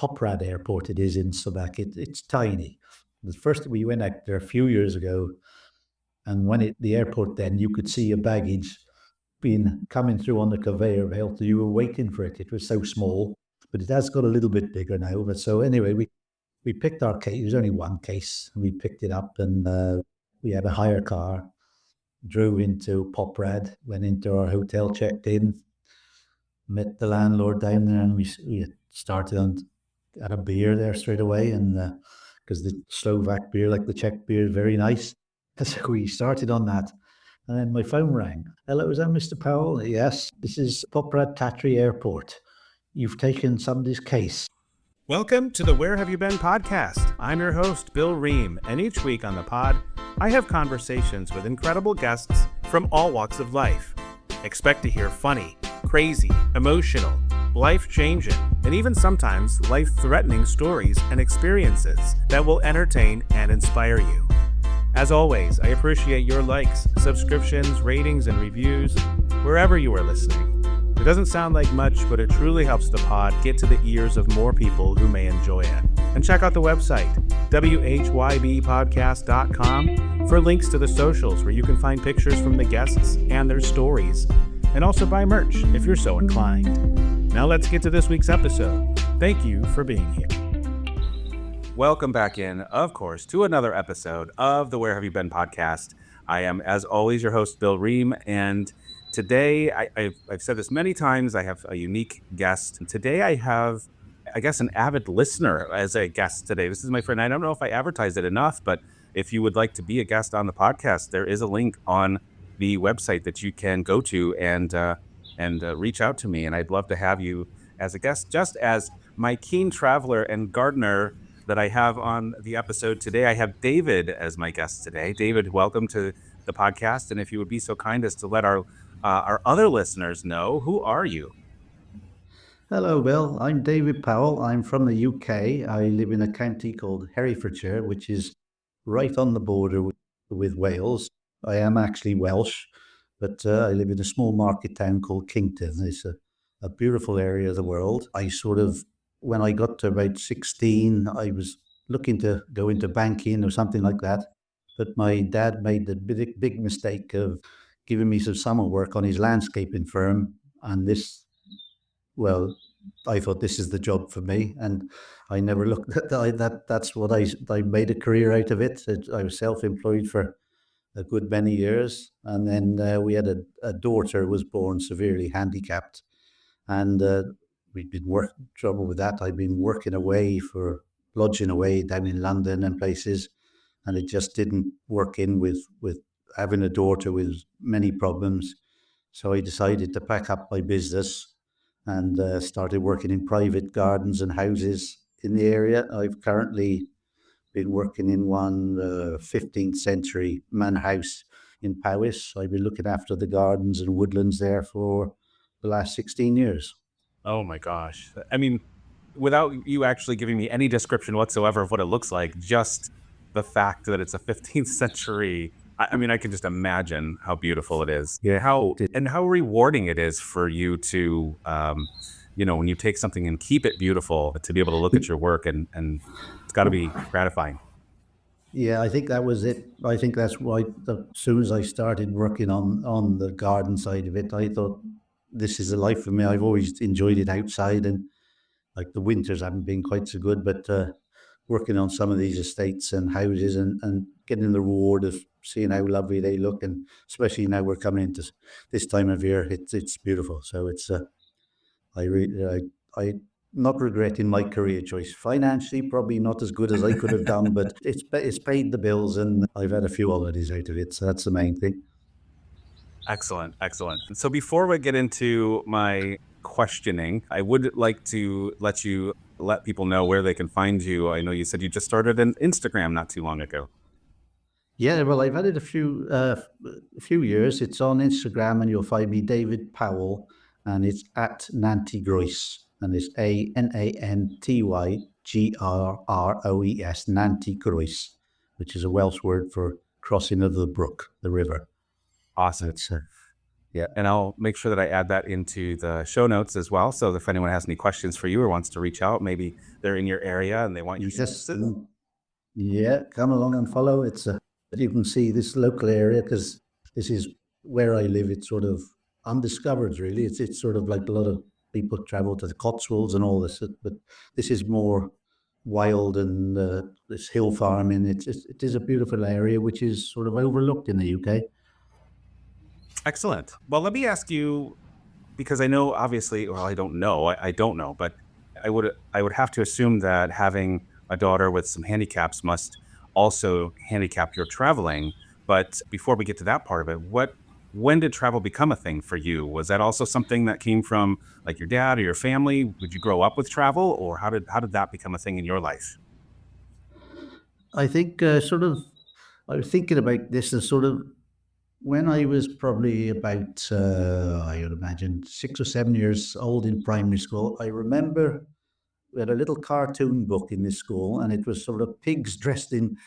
Poprad Airport it is in Subic. It's tiny. The first we went out there a few years ago, and the airport then you could see your baggage being coming through on the conveyor belt. You were waiting for it. It was so small, but it has got a little bit bigger now. But so anyway, we picked our case. There was only one case. We picked it up, and we had a hire car. Drove into Poprad, went into our hotel, checked in, met the landlord down there, and we started at a beer there straight away, and because the Slovak beer, like the Czech beer, is very nice. So we started on that, and then my phone rang. Hello, is that Mr. Powell? Yes, this is Poprad Tatry Airport. You've taken somebody's case. Welcome to the Where Have You Been podcast. I'm your host, Bill Ream, and each week on the pod, I have conversations with incredible guests from all walks of life. Expect to hear funny, crazy, emotional, life-changing, and even sometimes life-threatening stories and experiences that will entertain and inspire you. As always, I appreciate your likes, subscriptions, ratings, and reviews wherever you are listening. It doesn't sound like much, but it truly helps the pod get to the ears of more people who may enjoy it. And check out the website, whybpodcast.com, for links to the socials where you can find pictures from the guests and their stories, and also buy merch if you're so inclined. Now let's get to this week's episode. Thank you for being here. Welcome back in, of course, to another episode of the Where Have You Been podcast. I am, as always, your host, Bill Ream, and today, I've said this many times, I have a unique guest. And today I have, I guess, an avid listener as a guest today. This is my friend. I don't know if I advertised it enough, but if you would like to be a guest on the podcast, there is a link on the website that you can go to and reach out to me. And I'd love to have you as a guest, just as my keen traveler and Gardner that I have on the episode today. I have David as my guest today. David, welcome to the podcast. And if you would be so kind as to let our other listeners know, who are you? Hello, Bill. I'm David Powell. I'm from the UK. I live in a county called Herefordshire, which is right on the border with Wales. I am actually Welsh, but I live in a small market town called Kington. It's a beautiful area of the world. When I got to about 16, I was looking to go into banking or something like that. But my dad made the big mistake of giving me some summer work on his landscaping firm. And I thought this is the job for me. And I never looked at that. That's what I made a career out of it. I was self-employed for a good many years. And then we had a daughter who was born severely handicapped. And trouble with that. I'd been lodging away down in London and places. And it just didn't work in with having a daughter with many problems. So I decided to pack up my business and started working in private gardens and houses in the area. I've currently been working in one 15th century manor house in Powys. I've been looking after the gardens and woodlands there for the last 16 years. Oh my gosh. I mean, without you actually giving me any description whatsoever of what it looks like, just the fact that it's a 15th century, I mean, I can just imagine how beautiful it is. Yeah. How rewarding it is for you to, when you take something and keep it beautiful, to be able to look at your work and it's got to be gratifying. Yeah, I think that was it. I think that's why as soon as I started working on the garden side of it, I thought this is a life for me. I've always enjoyed it outside, and like the winters haven't been quite so good, but working on some of these estates and houses and getting the reward of seeing how lovely they look, and especially now we're coming into this time of year, it's beautiful. So it's I not regretting my career choice. Financially, probably not as good as I could have done, but it's paid the bills, and I've had a few holidays out of it. So that's the main thing. Excellent. So before we get into my questioning, I would like to let people know where they can find you. I know you said you just started an Instagram not too long ago. Yeah, well, I've had it a few years. It's on Instagram, and you'll find me David Powell, and it's at Nanty Groes, and it's ANANTYGRROES, Nanty Groes, which is a Welsh word for crossing of the brook, the river. Awesome. Yeah, and I'll make sure that I add that into the show notes as well. So if anyone has any questions for you or wants to reach out, maybe they're in your area and they want your You just services. yeah, come along and follow. It's you can see this local area because this is where I live. It's sort of undiscovered, really. It's sort of like a lot of people travel to the Cotswolds and all this, but this is more wild and this hill farming. It is a beautiful area which is sort of overlooked in the UK. Excellent. Well, let me ask you, because I know obviously, well, I don't know, I don't know, but I would have to assume that having a daughter with some handicaps must also handicap your traveling. But before we get to that part of it, when did travel become a thing for you? Was that also something that came from like your dad or your family? Did you grow up with travel, or how did that become a thing in your life? I think sort of I was thinking about this as sort of when I was probably about, I would imagine, 6 or 7 years old in primary school. I remember we had a little cartoon book in this school, and it was sort of pigs dressed in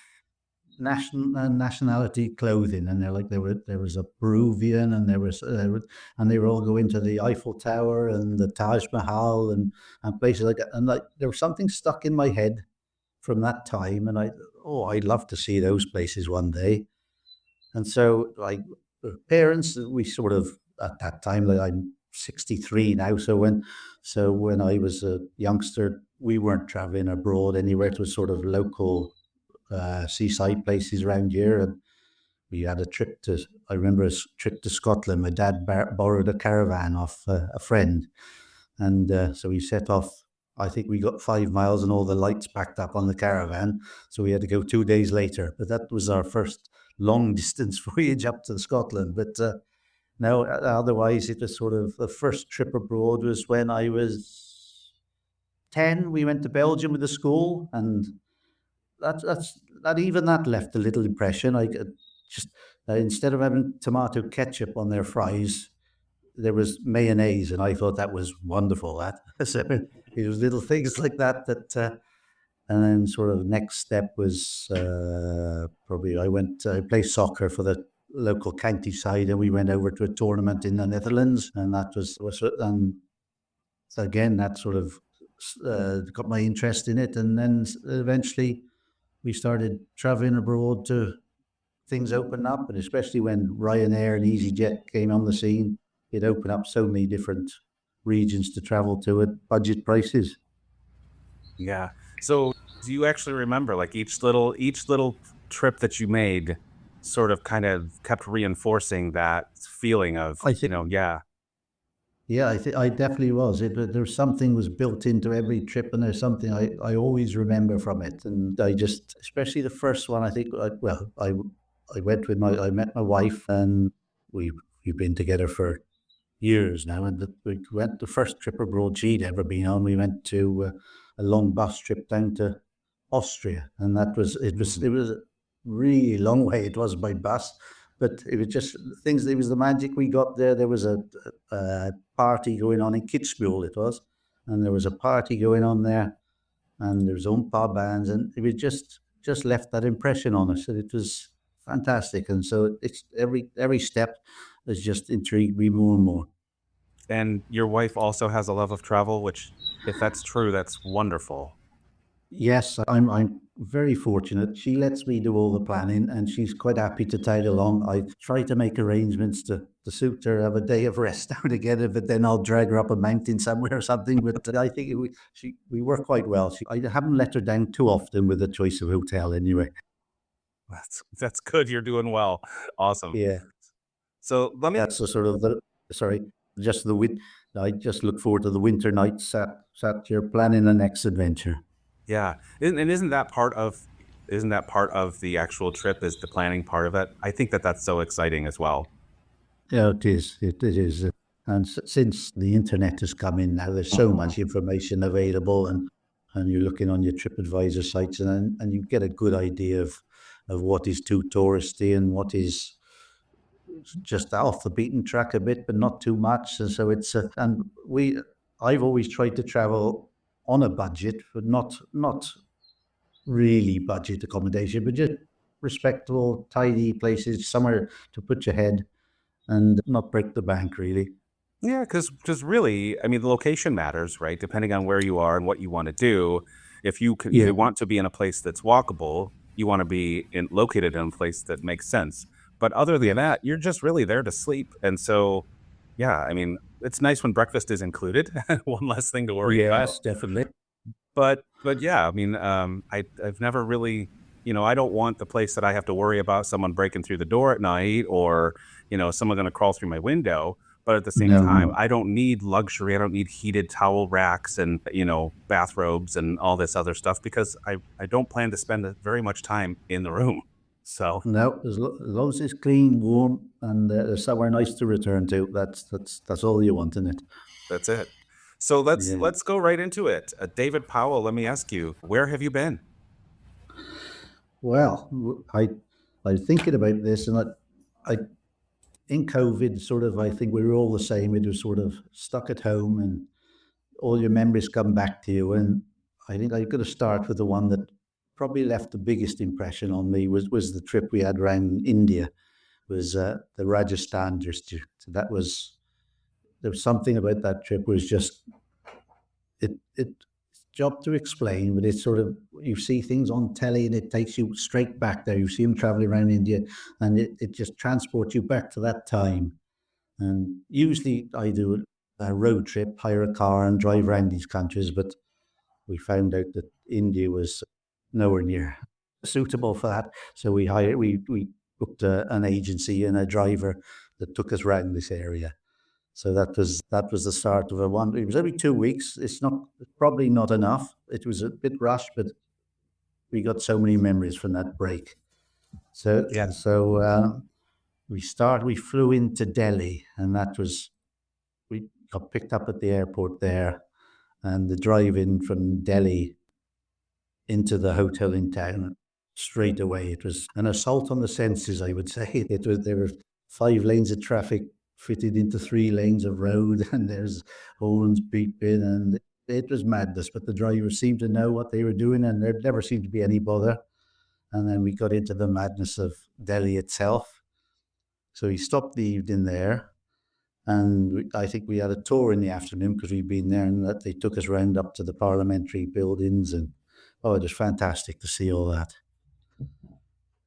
nationality clothing, and there was a Peruvian, and and they were all going to the Eiffel Tower and the Taj Mahal and places like that. And like there was something stuck in my head from that time, and I'd love to see those places one day. And so, like parents, we sort of at that time, like I'm 63 now. So when I was a youngster, we weren't traveling abroad anywhere. It was sort of local seaside places around here, and we had a trip to. I remember trip to Scotland. My dad borrowed a caravan off a friend, and so we set off. I think we got 5 miles and all the lights packed up on the caravan. So we had to go 2 days later. But that was our first long distance voyage up to Scotland. But no, otherwise, it was sort of the first trip abroad was when I was 10. We went to Belgium with the school. And that left a little impression. I just, instead of having tomato ketchup on their fries, there was mayonnaise, and I thought that was wonderful. That so it was little things like that and then sort of next step was probably I played soccer for the local county side, and we went over to a tournament in the Netherlands, and and again that sort of got my interest in it, and then eventually we started traveling abroad to things open up, and especially when Ryanair and EasyJet came on the scene, it opened up so many different regions to travel to at budget prices. Yeah. So do you actually remember like each little trip that you made sort of kind of kept reinforcing that feeling of, I think, yeah, yeah, I definitely was. There's something was built into every trip, and there's something I always remember from it. And I just, especially the first one, I think, I went with I met my wife, and we've been together for years now, and we went the first trip abroad she'd ever been on. We went to a long bus trip down to Austria, and mm, it was a really long way. It was by bus, but it was just things. It was the magic we got there. There was a party going on in Kitzbühel. It was, and there was a party going on there, and there was Umpa bands, and it was just left that impression on us, and it was fantastic. And so it's every step has just intrigued me more and more. and your wife also has a love of travel, which if that's true, that's wonderful. Yes, I'm very fortunate. She lets me do all the planning, and she's quite happy to tag along. I try to make arrangements to suit her, have a day of rest now and again, but then I'll drag her up a mountain somewhere or something. But I think we work quite well. I haven't let her down too often with the choice of hotel anyway. That's good. You're doing well. Awesome. Yeah, So let me that's the sort of the sorry, just the win. I just look forward to the winter nights sat here planning the next adventure. Yeah. And isn't that part of the actual trip is the planning part of it? I think that that's so exciting as well. Yeah, it is. It is. And since the internet has come in now, there's so much information available, and you're looking on your TripAdvisor sites, and you get a good idea of what is too touristy and what is just off the beaten track a bit, but not too much. And so and I've always tried to travel on a budget, but not really budget accommodation, but just respectable, tidy places, somewhere to put your head, and not break the bank really. Yeah, because really, I mean, the location matters, right? Depending on where you are and what you want to do. If Yeah, you want to be in a place that's walkable, you want to be located in a place that makes sense. But other than yeah. that, you're just really there to sleep. And so, yeah, I mean, it's nice when breakfast is included. One less thing to worry about. Yes, definitely. But yeah, I mean, I've never really, I don't want the place that I have to worry about someone breaking through the door at night, or someone going to crawl through my window. But at the same No, time, no, I don't need luxury. I don't need heated towel racks and bathrobes and all this other stuff, because I don't plan to spend very much time in the room. So no. As long as it's clean, warm, and there's somewhere nice to return to, that's all you want in it. that's it. So let's Yeah. let's go right into it. David Powell, let me ask you, where have you been? Well, I was thinking about this, and I in COVID, sort of, I think we were all the same. It was sort of stuck at home, and all your memories come back to you. And I think I'm going to start with the one that probably left the biggest impression on me was the trip we had around India. Was the Rajasthan district. That was There was something about that trip was just it job to explain, but it's sort of you see things on telly and it takes you straight back there. You see them traveling around India, and it just transports you back to that time. And usually I do a road trip, hire a car, and drive around these countries. But we found out that India was nowhere near suitable for that. So we booked an agency and a driver that took us around this area. So that was the start of a one. It was every 2 weeks. Probably not enough. It was a bit rushed, but we got so many memories from that break. So Yeah. so we flew into Delhi, and we got picked up at the airport there, and the drive in from Delhi into the hotel in town straight away. It was an assault on the senses, I would say. There were 5 lanes of traffic fitted into 3 lanes of road, and there's horns beeping, and it was madness. But the drivers seemed to know what they were doing, and there never seemed to be any bother. And then we got into the madness of Delhi itself. So we stopped the evening there, and I think we had a tour in the afternoon because we'd been there, and that they took us round up to the parliamentary buildings, and oh, it was fantastic to see all that.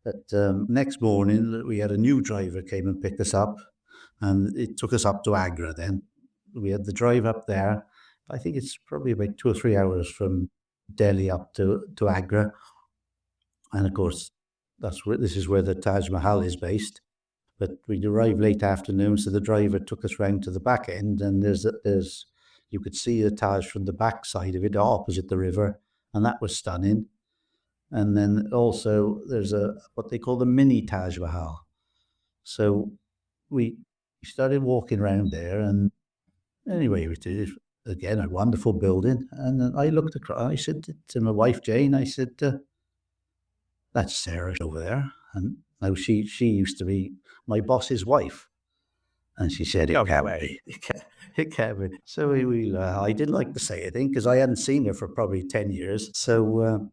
But next morning, we had a new driver came and picked us up, and it took us up to Agra. Then we had the drive up there. I think it's probably about 2 or 3 hours from Delhi up to Agra, and of course, this is where the Taj Mahal is based. But we'd arrived late afternoon, so the driver took us round to the back end, and there's you could see the Taj from the back side of it, opposite the river, and that was stunning. And then also there's a what they call the mini Taj Mahal. So we started walking around there, and anyway, it is again a wonderful building. And then I looked across. I said to my wife Jane, I said, "That's Sarah over there." And now she used to be my boss's wife. And she said, "It No can't way. be. It can't be." So I didn't like to say anything because I hadn't seen her for probably 10 years. So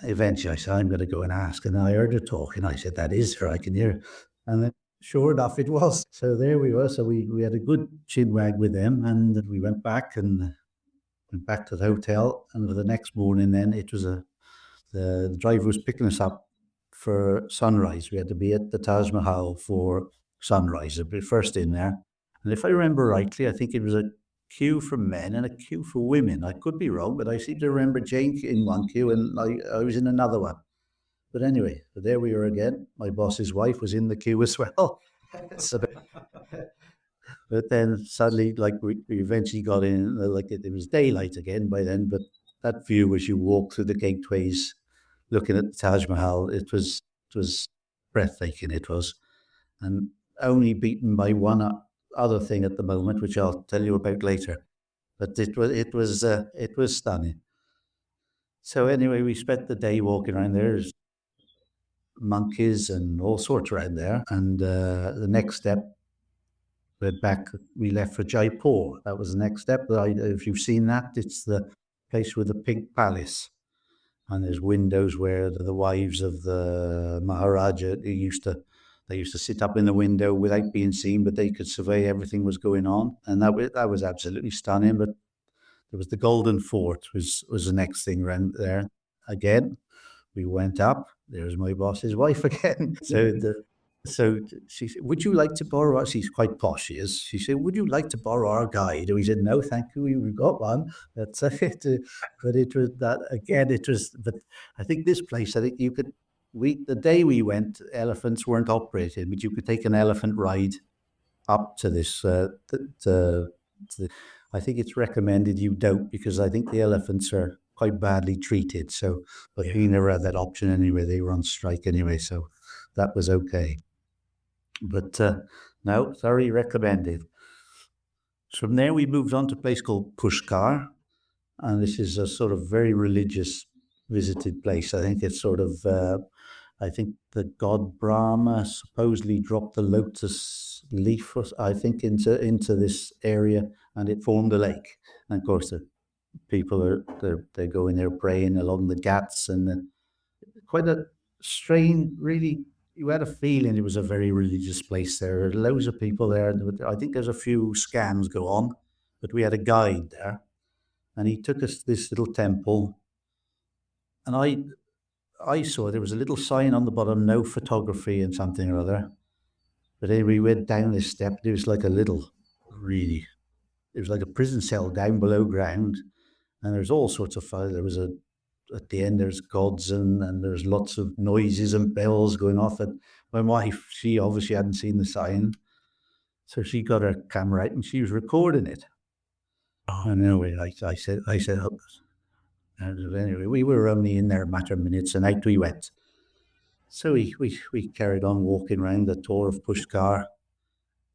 eventually I said, "I'm going to go and ask." And I heard her talking. I said, "That is her. I can hear her." And then sure enough, it was. So there we were. So we had a good chinwag with them, and we went back to the hotel. And the next morning, then the driver was picking us up for sunrise. We had to be at the Taj Mahal for sunrise, the first in there. And if I remember rightly, I think it was a queue for men and a queue for women. I could be wrong, but I seem to remember Jane in one queue and I was in another one. But anyway, so there we were again. My boss's wife was in the queue as well. So, but then suddenly, like we eventually got in, like it was daylight again by then. But that view as you walk through the gateways, looking at the Taj Mahal, it was breathtaking. It was, and only beaten by one other thing at the moment, which I'll tell you about later. But it was stunning. So anyway, we spent the day walking around there. There's monkeys and all sorts around there. And the next step, we left for Jaipur. That was the next step. If you've seen that, it's the place with the pink palace. And there's windows where the wives of the Maharaja who used to They used to sit up in the window without being seen, but they could survey everything was going on, and that was absolutely stunning. But there was the Golden Fort was the next thing around there. Again, we went up. There's my boss's wife again. So she said, "Would you like to borrow?" She's quite posh. She is. She said, "Would you like to borrow our guide?" And we said, "No, thank you. We've got one." That's it. But it was that again. It was. But I think this place. I think you could. The day we went, elephants weren't operated, but you could take an elephant ride up to this. I think it's recommended you don't, because I think the elephants are quite badly treated. So, but we never had that option anyway. They were on strike anyway, so that was okay. But no, thoroughly recommended. From there, we moved on to a place called Pushkar, and this is a sort of very religious visited place. I think it's sort of, I think the god Brahma supposedly dropped the lotus leaf, I think, into this area, and it formed a lake. And of course, the people they're going there praying along the ghats, and quite a strange, really. You had a feeling it was a very religious place. There are loads of people there. I think there's a few scams go on, but we had a guide there, and he took us to this little temple, and I saw there was a little sign on the bottom, no photography and something or other. But then we went down this step. There was like a little, really, it was like a prison cell down below ground, and there's all sorts of fun. There was at the end, there's gods, and there's lots of noises and bells going off. And my wife, she obviously hadn't seen the sign, so she got her camera out and she was recording it. And anyway, I said, "Oh." And anyway, we were only in there a matter of minutes, and out we went. So we carried on walking around the tour of Pushkar.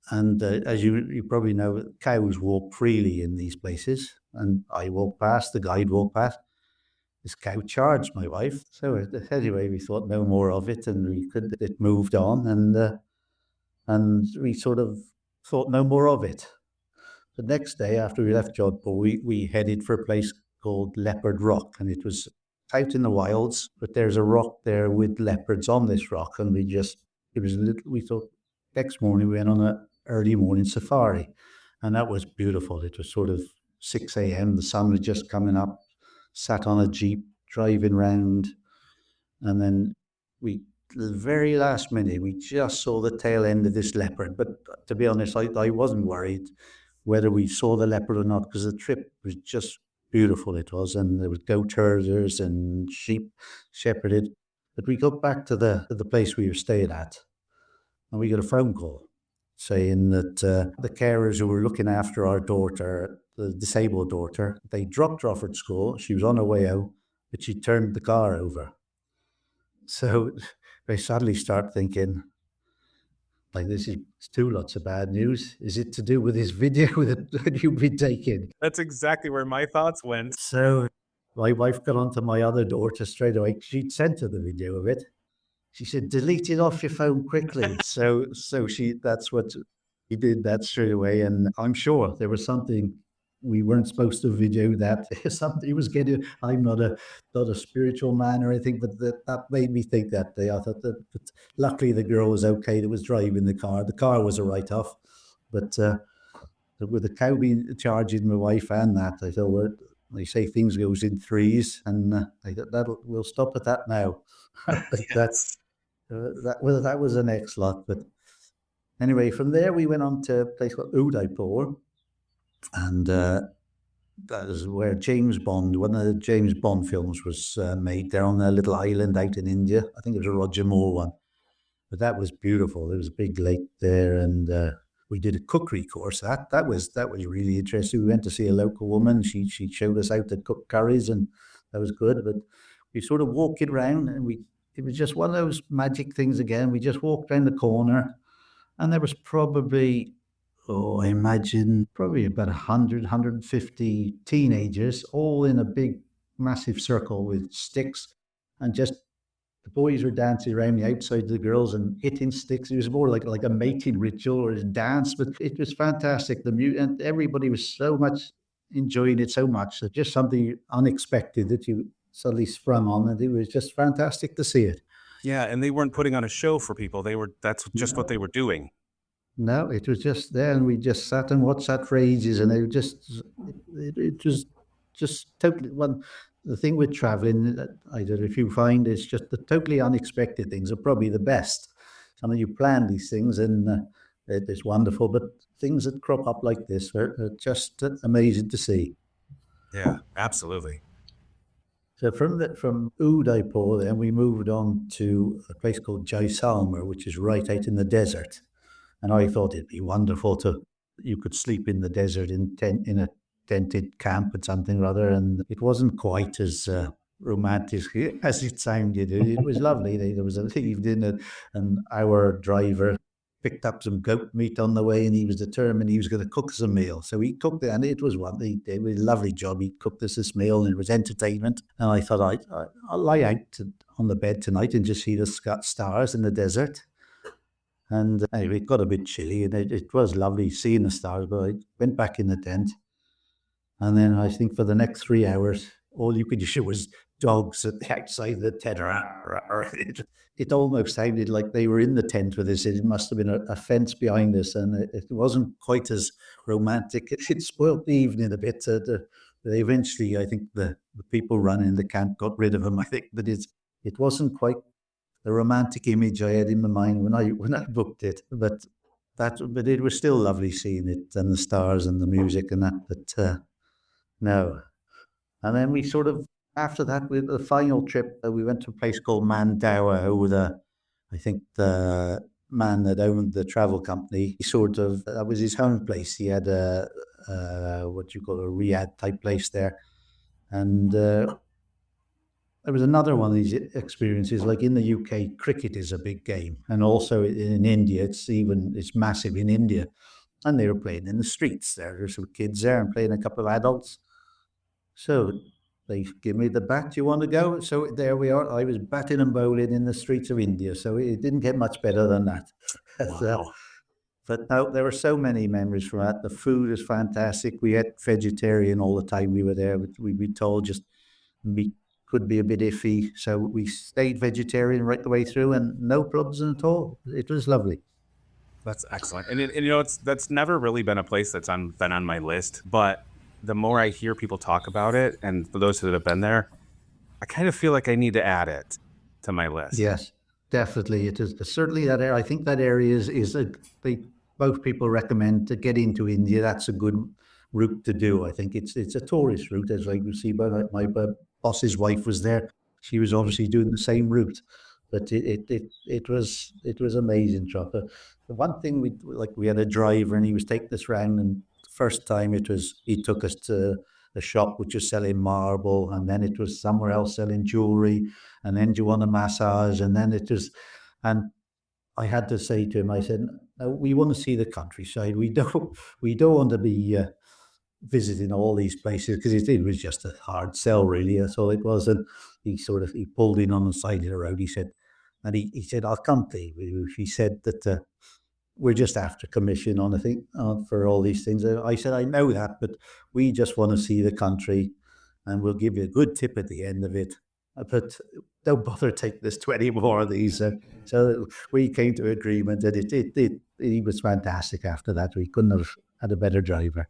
And as you probably know, cows walk freely in these places. And I walked past, the guide walked past. This cow charged my wife. So anyway, we thought no more of it, and it moved on, and we sort of thought no more of it. The next day, after we left Jodhpur, we headed for a place called Leopard Rock, and it was out in the wilds, but there's a rock there with leopards on this rock, and we thought next morning we went on an early morning safari, and that was beautiful. It was sort of 6 a.m. The sun was just coming up, sat on a Jeep driving round, and then the very last minute, we just saw the tail end of this leopard. But to be honest, I wasn't worried whether we saw the leopard or not, because the trip was just beautiful. It was, and there was goat herders and sheep shepherded. But we got back to the place we were staying at, and we got a phone call saying that the carers who were looking after our daughter, the disabled daughter, they dropped her off at school. She was on her way out, but she turned the car over. So I suddenly start thinking, like, this is two lots of bad news. Is it to do with this video that you've been taking? That's exactly where my thoughts went. So my wife got onto my other daughter straight away. She'd sent her the video of it. She said, "Delete it off your phone quickly." So that's what he did, that straight away. And I'm sure there was something we weren't supposed to video, that something was getting. I'm not a spiritual man or anything, but that made me think that day. I thought that, but luckily the girl was okay that was driving the car. The car was a write-off, but with the cow being charging my wife and that, I thought, they say things goes in threes, and I thought we'll stop at that now. That's that was the next lot. But anyway, from there we went on to a place called Udaipur, and that is where James Bond, one of the James Bond films, was made. There on a little island out in India. I think it was a Roger Moore one, but that was beautiful. There was a big lake there, and we did a cookery course. That was really interesting. We went to see a local woman. She showed us how to cook curries, and that was good. But we sort of walked around, and it was just one of those magic things again. We just walked around the corner, and there was probably, I imagine probably about 100, 150 teenagers, all in a big, massive circle with sticks, and just the boys were dancing around the outside of the girls and hitting sticks. It was more like a mating ritual or a dance, but it was fantastic. And everybody was so much enjoying it so much. So just something unexpected that you suddenly sprung on, and it was just fantastic to see it. Yeah, and they weren't putting on a show for people. That's just what they No, were doing. no, it was just there, and we just sat and watched that for ages, and it was just totally one. The thing with traveling, I don't know if you find, it's just the totally unexpected things are probably the best. Some of you plan these things, and it's wonderful, but things that crop up like this are just amazing to see. Yeah, absolutely. So from Udaipur, then we moved on to a place called Jaisalmer, which is right out in the desert. And I thought it'd be wonderful to you could sleep in the desert in a tented camp or something rather. And it wasn't quite as romantic as it sounded. It was lovely. There was an evening, and our driver picked up some goat meat on the way, and he was determined he was going to cook us a meal. So he cooked it, and it was one. He did a lovely job. He cooked us this meal, and it was entertainment. And I thought I'll lie out on the bed tonight and just see the stars in the desert. And anyway, it got a bit chilly, and it was lovely seeing the stars. But I went back in the tent, and then I think for the next 3 hours, all you could hear was dogs at the outside of the tent. It almost sounded like they were in the tent with us. It must have been a fence behind us, and it wasn't quite as romantic. It spoilt the evening a bit. They eventually, I think the people running the camp got rid of them. I think that it wasn't quite the romantic image I had in my mind when I booked it. But it was still lovely seeing it and the stars and the music and that. But no, and then we sort of after that with the final trip we went to a place called Mandawa with I think the man that owned the travel company. He sort of that was his home place. He had a what you call a riad type place there, and there was another one of these experiences. Like in the UK, cricket is a big game, and also in India, it's massive in India. And they were playing in the streets. There's some kids there and playing a couple of adults. So they give me the bat. You want to go? So there we are. I was batting and bowling in the streets of India. So it didn't get much better than that. So, Wow. but no, there were so many memories from that. The food was fantastic. We ate vegetarian all the time we were there. We'd be told just meat could be a bit iffy. So we stayed vegetarian right the way through and no problems at all. It was lovely. That's excellent. And that's never really been a place been on my list, but the more I hear people talk about it, and for those that have been there, I kind of feel like I need to add it to my list. Yes, definitely. It is certainly that area. I think that area is both people recommend to get into India. That's a good route to do. I think it's a tourist route, as I can see. But my boss's wife was there. She was obviously doing the same route, but it was amazing, Chopper. The one thing we had a driver and he was taking us round, and the first time he took us to a shop which was selling marble, and then it was somewhere else selling jewelry, and then do you want a massage, and then it was, and I had to say to him, I said, no, we want to see the countryside. We don't want to be visiting all these places because it was just a hard sell, really. That's all it was. And he pulled in on the side of the road. He said, and he said, I'll come to you. He said that we're just after commission on a thing for all these things. I said, I know that, but we just want to see the country, and we'll give you a good tip at the end of it. But don't bother taking us 20 more of these. So we came to agreement that he was fantastic after that. We couldn't have had a better driver.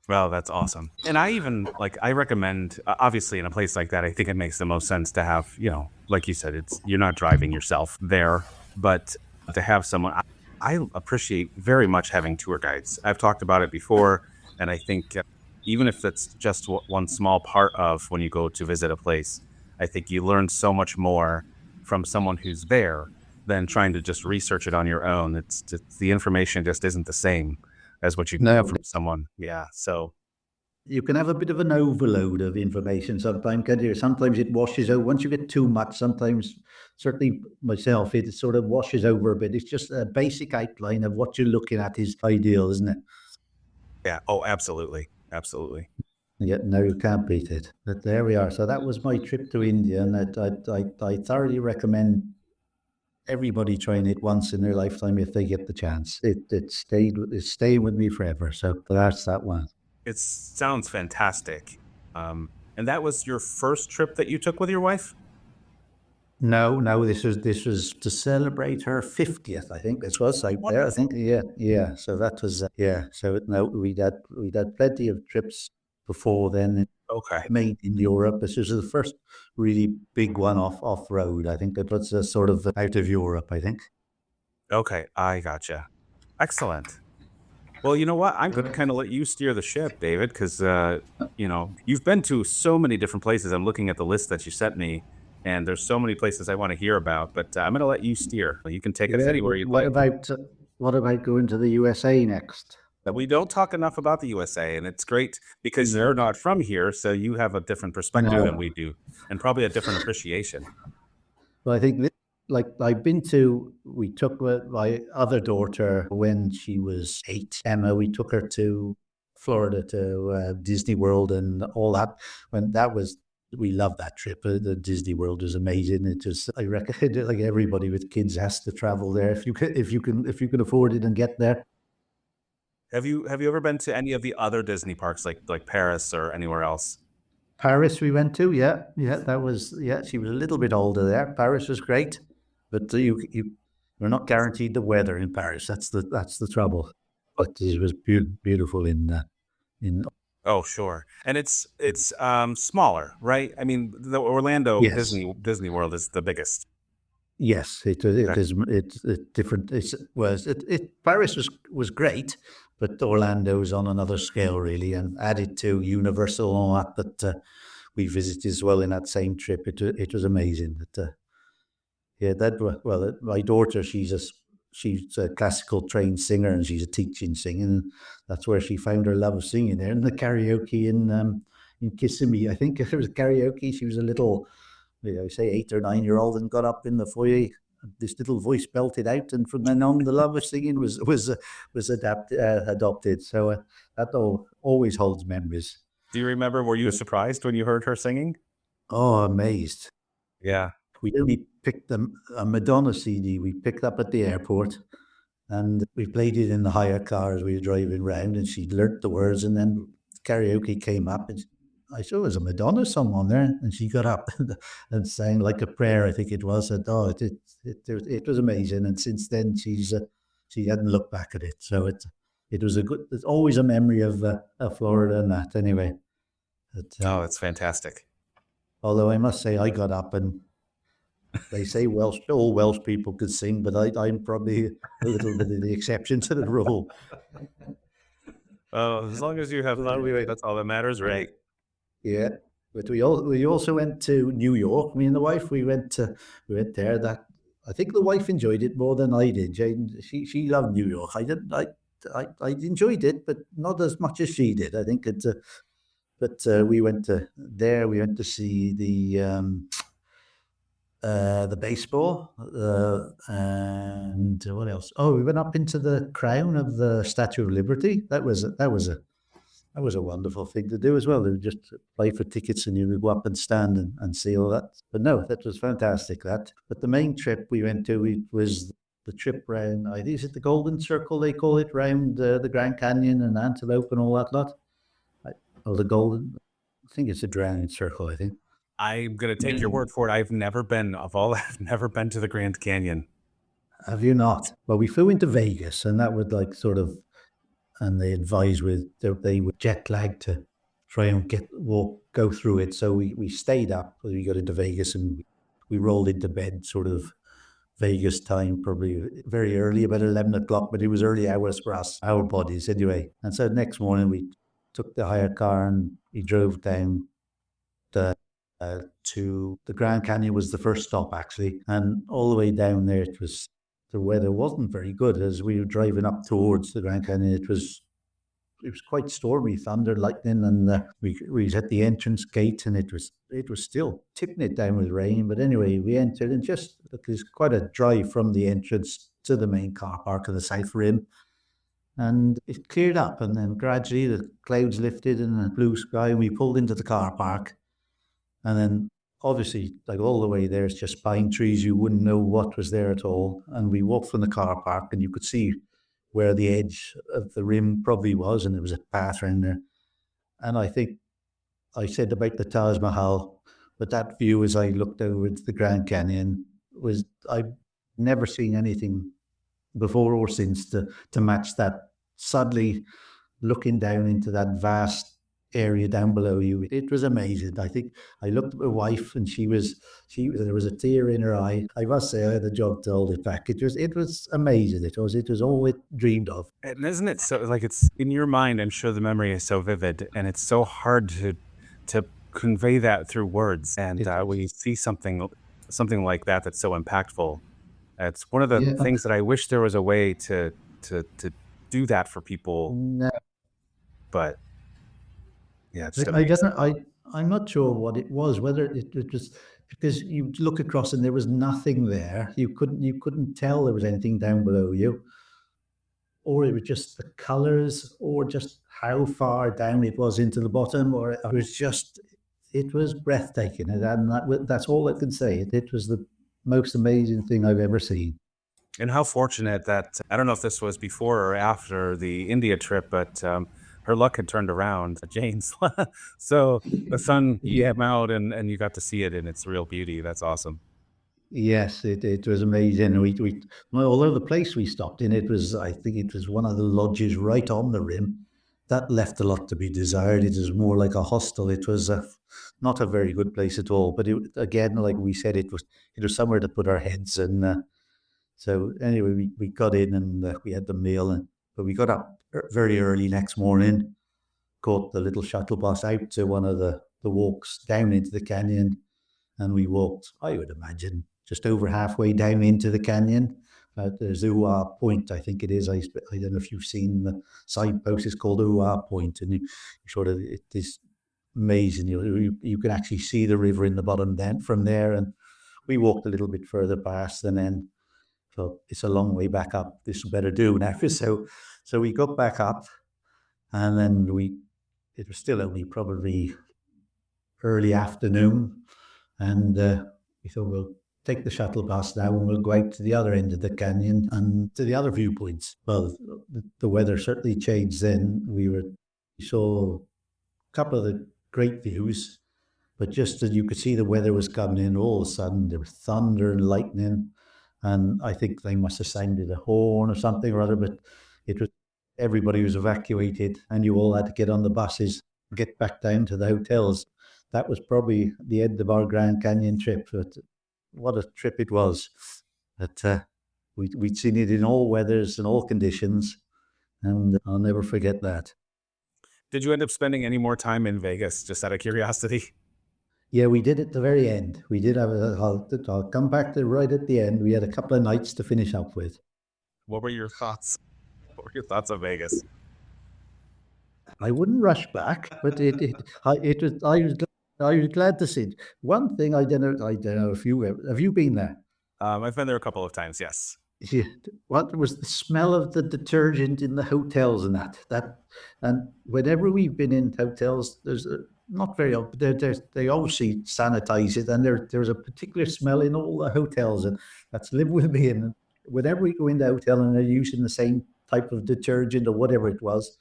Well, that's awesome. And I recommend, obviously in a place like that, I think it makes the most sense to have, like you said, you're not driving yourself there, but to have someone, I appreciate very much having tour guides. I've talked about it before, and I think even if that's just one small part of when you go to visit a place, I think you learn so much more from someone who's there than trying to just research it on your own. It's just, the information just isn't the same as what you can No, get from someone. Yeah. So you can have a bit of an overload of information sometimes, can't you? Sometimes it washes out. Once you get too much, sometimes, certainly myself, it sort of washes over a bit. It's just a basic outline of what you're looking at is ideal, isn't it? yeah. Oh, absolutely. Absolutely. Yet no, you can't beat it. But there we are. So that was my trip to India, and I thoroughly recommend everybody trying it once in their lifetime if they get the chance. It's staying with me forever. So that's that one. It sounds fantastic. And that was your first trip that you took with your wife? No, no, this was to celebrate her 50th. I think this was out there. I think, Wonderful. yeah, yeah. So that was, yeah. So no, we'd had plenty of trips before then, Okay. made in Europe. This was the first really big one off road. I think it was sort of out of Europe. I think. Okay. I gotcha. Excellent. Well, you know what? I'm going to kind of let you steer the ship, David, because, you've been to so many different places. I'm looking at the list that you sent me, and there's so many places I want to hear about, but I'm going to let you steer. You can take us Yeah. anywhere you'd What like. about going to the USA next? But we don't talk enough about the USA, and it's great because they're not from here, so you have a different perspective than we No. do, and probably a different appreciation. Well, I think like I've been to, we took my other daughter when she was 8, Emma. We took her to Florida to Disney World and all that. When that was, we loved that trip. The Disney World was amazing. It just, I reckon, like everybody with kids has to travel there if you can afford it and get there. Have you ever been to any of the other Disney parks, like Paris or anywhere else? Paris we went to, yeah, yeah, that was, yeah. She was a little bit older there. Paris was great, but you're not guaranteed the weather in Paris. That's the trouble. But it was beautiful in Oh, sure. And it's smaller, right? I mean, the Orlando yes, Disney World is the biggest. yes. It Okay. is it's different. Paris was great, but Orlando's on another scale really, and added to Universal and all that we visited as well in that same trip. It was amazing. Yeah, my daughter, she's a classical trained singer and she's a teaching singing. And that's where she found her love of singing there in the karaoke in Kissimmee. I think it was karaoke. She was a little, say 8 or 9 year old, and got up in the foyer. This little voice belted out, and from then on, the love of singing was adopted. So that always holds memories. Do you remember, were you surprised when you heard her singing? Oh, amazed. Yeah. We picked a Madonna CD we picked up at the airport, and we played it in the hire car as we were driving round, and she learnt the words, and then karaoke came up, and I saw there was a Madonna song on there, and she got up and sang like a prayer, I think it was. And oh, it was amazing. And since then, she hadn't looked back at it. So it was a good. It's always a memory of Florida and that. Anyway, but, Oh, it's fantastic. although I must say, I got up, and they say all Welsh people could sing, but I'm probably a little bit of the exception to the rule. Oh, as long as you have fun with it, that's all that matters, right? Yeah, but we also went to New York. Me and the wife, we went there. That I think the wife enjoyed it more than I did. Jane, she loved New York. I didn't. I enjoyed it, but not as much as she did. I think it's. But we went to there. We went to see the baseball, and what else? Oh, we went up into the crown of the Statue of Liberty. That was a wonderful thing to do as well. To just play for tickets and you would go up and stand and see all that. But no, that was fantastic. But the main trip we went to, was the trip round. I think is it the Golden Circle they call it, round the Grand Canyon and Antelope and all that lot. I, oh, the Golden. I think it's a Grand Circle. I think. I'm gonna take your word for it. I've never been to the Grand Canyon. Have you not? Well, we flew into Vegas, and that would like sort of, and they advised they were jet lagged to try and go through it. So we stayed up. We got into Vegas, and we rolled into bed sort of Vegas time, probably very early, about 11 o'clock. But it was early hours for us, our bodies anyway. And so next morning we took the hire car and we drove down to the Grand Canyon. Was the first stop actually, and all the way down there, the weather wasn't very good as we were driving up towards the Grand Canyon. It was quite stormy, thunder, lightning, and we was at the entrance gate, and it was still tipping it down with rain. But anyway, we entered, and just there's quite a drive from the entrance to the main car park of the South Rim, and it cleared up, and then gradually the clouds lifted and the blue sky, and we pulled into the car park, and then obviously, like all the way there, it's just pine trees. You wouldn't know what was there at all. And we walked from the car park, and you could see where the edge of the rim probably was, and there was a path around there. And I think I said about the Taj Mahal, But that view as I looked over into the Grand Canyon was, I've never seen anything before or since to match that. Suddenly looking down into that vast area down below you, it was amazing. I think I looked at my wife, and there was a tear in her eye. I must say, I had a job to hold it back. It was amazing. It was all it dreamed of. And isn't it so, like, it's in your mind, I'm sure the memory is so vivid, and it's so hard to convey that through words. And It when you was. see something like that that's so impactful, it's one of the Yeah. things that I wish there was a way to do that for people. No, But yeah, it's just I amazing. don't. I'm not sure what it was. Whether it was because you look across and there was nothing there. You couldn't tell there was anything down below you, or it was just the colors, or just how far down it was into the bottom, or it was just, it was breathtaking, and that's all I can say. It was the most amazing thing I've ever seen. And how fortunate that, I don't know if this was before or after the India trip, but her luck had turned around, Jane's. So the sun Yeah. came out, and you got to see it in its real beauty. That's awesome. Yes, it was amazing. Well, although the place we stopped in, I think it was one of the lodges right on the rim. That left a lot to be desired. It was more like a hostel. It was not a very good place at all. But again, like we said, it was somewhere to put our heads. And so anyway, we got in, and we had the meal, but we got up very early next morning, caught the little shuttle bus out to one of the walks down into the canyon, and we walked, I would imagine, just over halfway down into the canyon at the Zuwa Point, I think it is. I don't know if you've seen the signpost. It's called Uwa Point, and you sort of, it is amazing. You can actually see the river in the bottom then from there. And we walked a little bit further past, and then thought, it's a long way back up. This better do now. So we got back up, and then it was still only probably early afternoon, and we thought, we'll take the shuttle bus now, and we'll go out to the other end of the canyon and to the other viewpoints. Well, the weather certainly changed then. We saw a couple of the great views, but just as you could see the weather was coming in, all of a sudden there was thunder and lightning, and I think they must have sounded a horn or something or other. But it was, everybody was evacuated, and you all had to get on the buses, get back down to the hotels. That was probably the end of our Grand Canyon trip. But what a trip it was! But we'd seen it in all weathers and all conditions, and I'll never forget that. Did you end up spending any more time in Vegas, just out of curiosity? Yeah, we did at the very end. We did have I'll come back to right at the end. We had a couple of nights to finish up with. What were your thoughts? What were your thoughts of Vegas? I wouldn't rush back, but I was glad to see it. One thing I don't know if have you been there? I've been there a couple of times. Yes. Yeah, what was the smell of the detergent in the hotels, and and whenever we've been in hotels, there's not very often, they obviously sanitize it, and there's a particular smell in all the hotels, and that's lived with me. And whenever we go into a hotel and they're using the same type of detergent or whatever it was,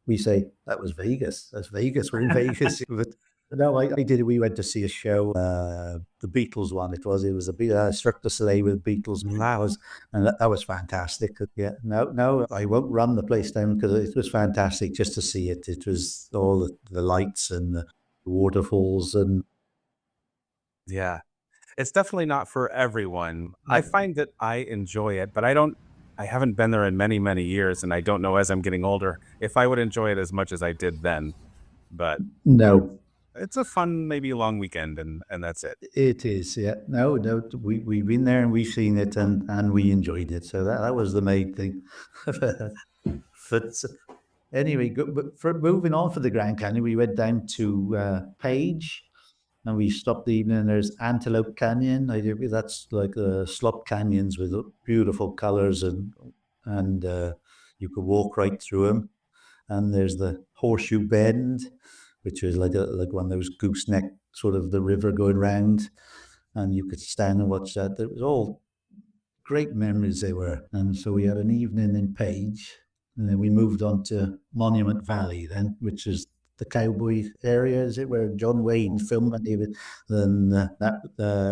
we say, that was Vegas. That's Vegas. We're in Vegas. But no, I did. We went to see a show, the Beatles one. It was a bit Cirque du Soleil with Beatles, and that was fantastic. Yeah, no, I won't run the place down because it was fantastic just to see it. It was all the lights and the waterfalls, and Yeah. It's definitely not for everyone. I no, find that I enjoy it, but I haven't been there in many, many years, and I don't know, as I'm getting older, if I would enjoy it as much as I did then. But no. it's a fun, maybe long weekend, and that's it. It is, yeah. No, no, we've been there and we've seen it, and we enjoyed it. So that was the main thing. But anyway, but for moving on for the Grand Canyon, we went down to Page, and we stopped the evening. And there's Antelope Canyon. That's like slop canyons with beautiful colors, and you could walk right through them. And there's the Horseshoe Bend, which is like one of those gooseneck, sort of the river going round, and you could stand and watch that. It was all great memories they were. And so we had an evening in Page, and then we moved on to Monument Valley then, which is the cowboy area, is it, where John Wayne filmed and David? Then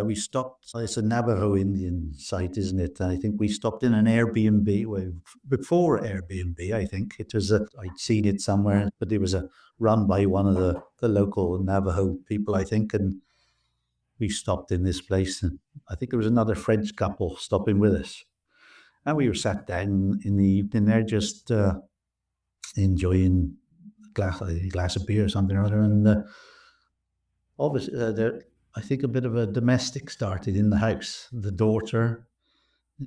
we stopped. It's a Navajo Indian site, isn't it? And I think we stopped in an Airbnb. Well, before Airbnb, I think it was I'd seen it somewhere, but it was run by one of the local Navajo people, I think, and we stopped in this place, and I think there was another French couple stopping with us. And we were sat down in the evening there, just enjoying a glass of beer or something or other. And obviously, I think a bit of a domestic started in the house. The daughter,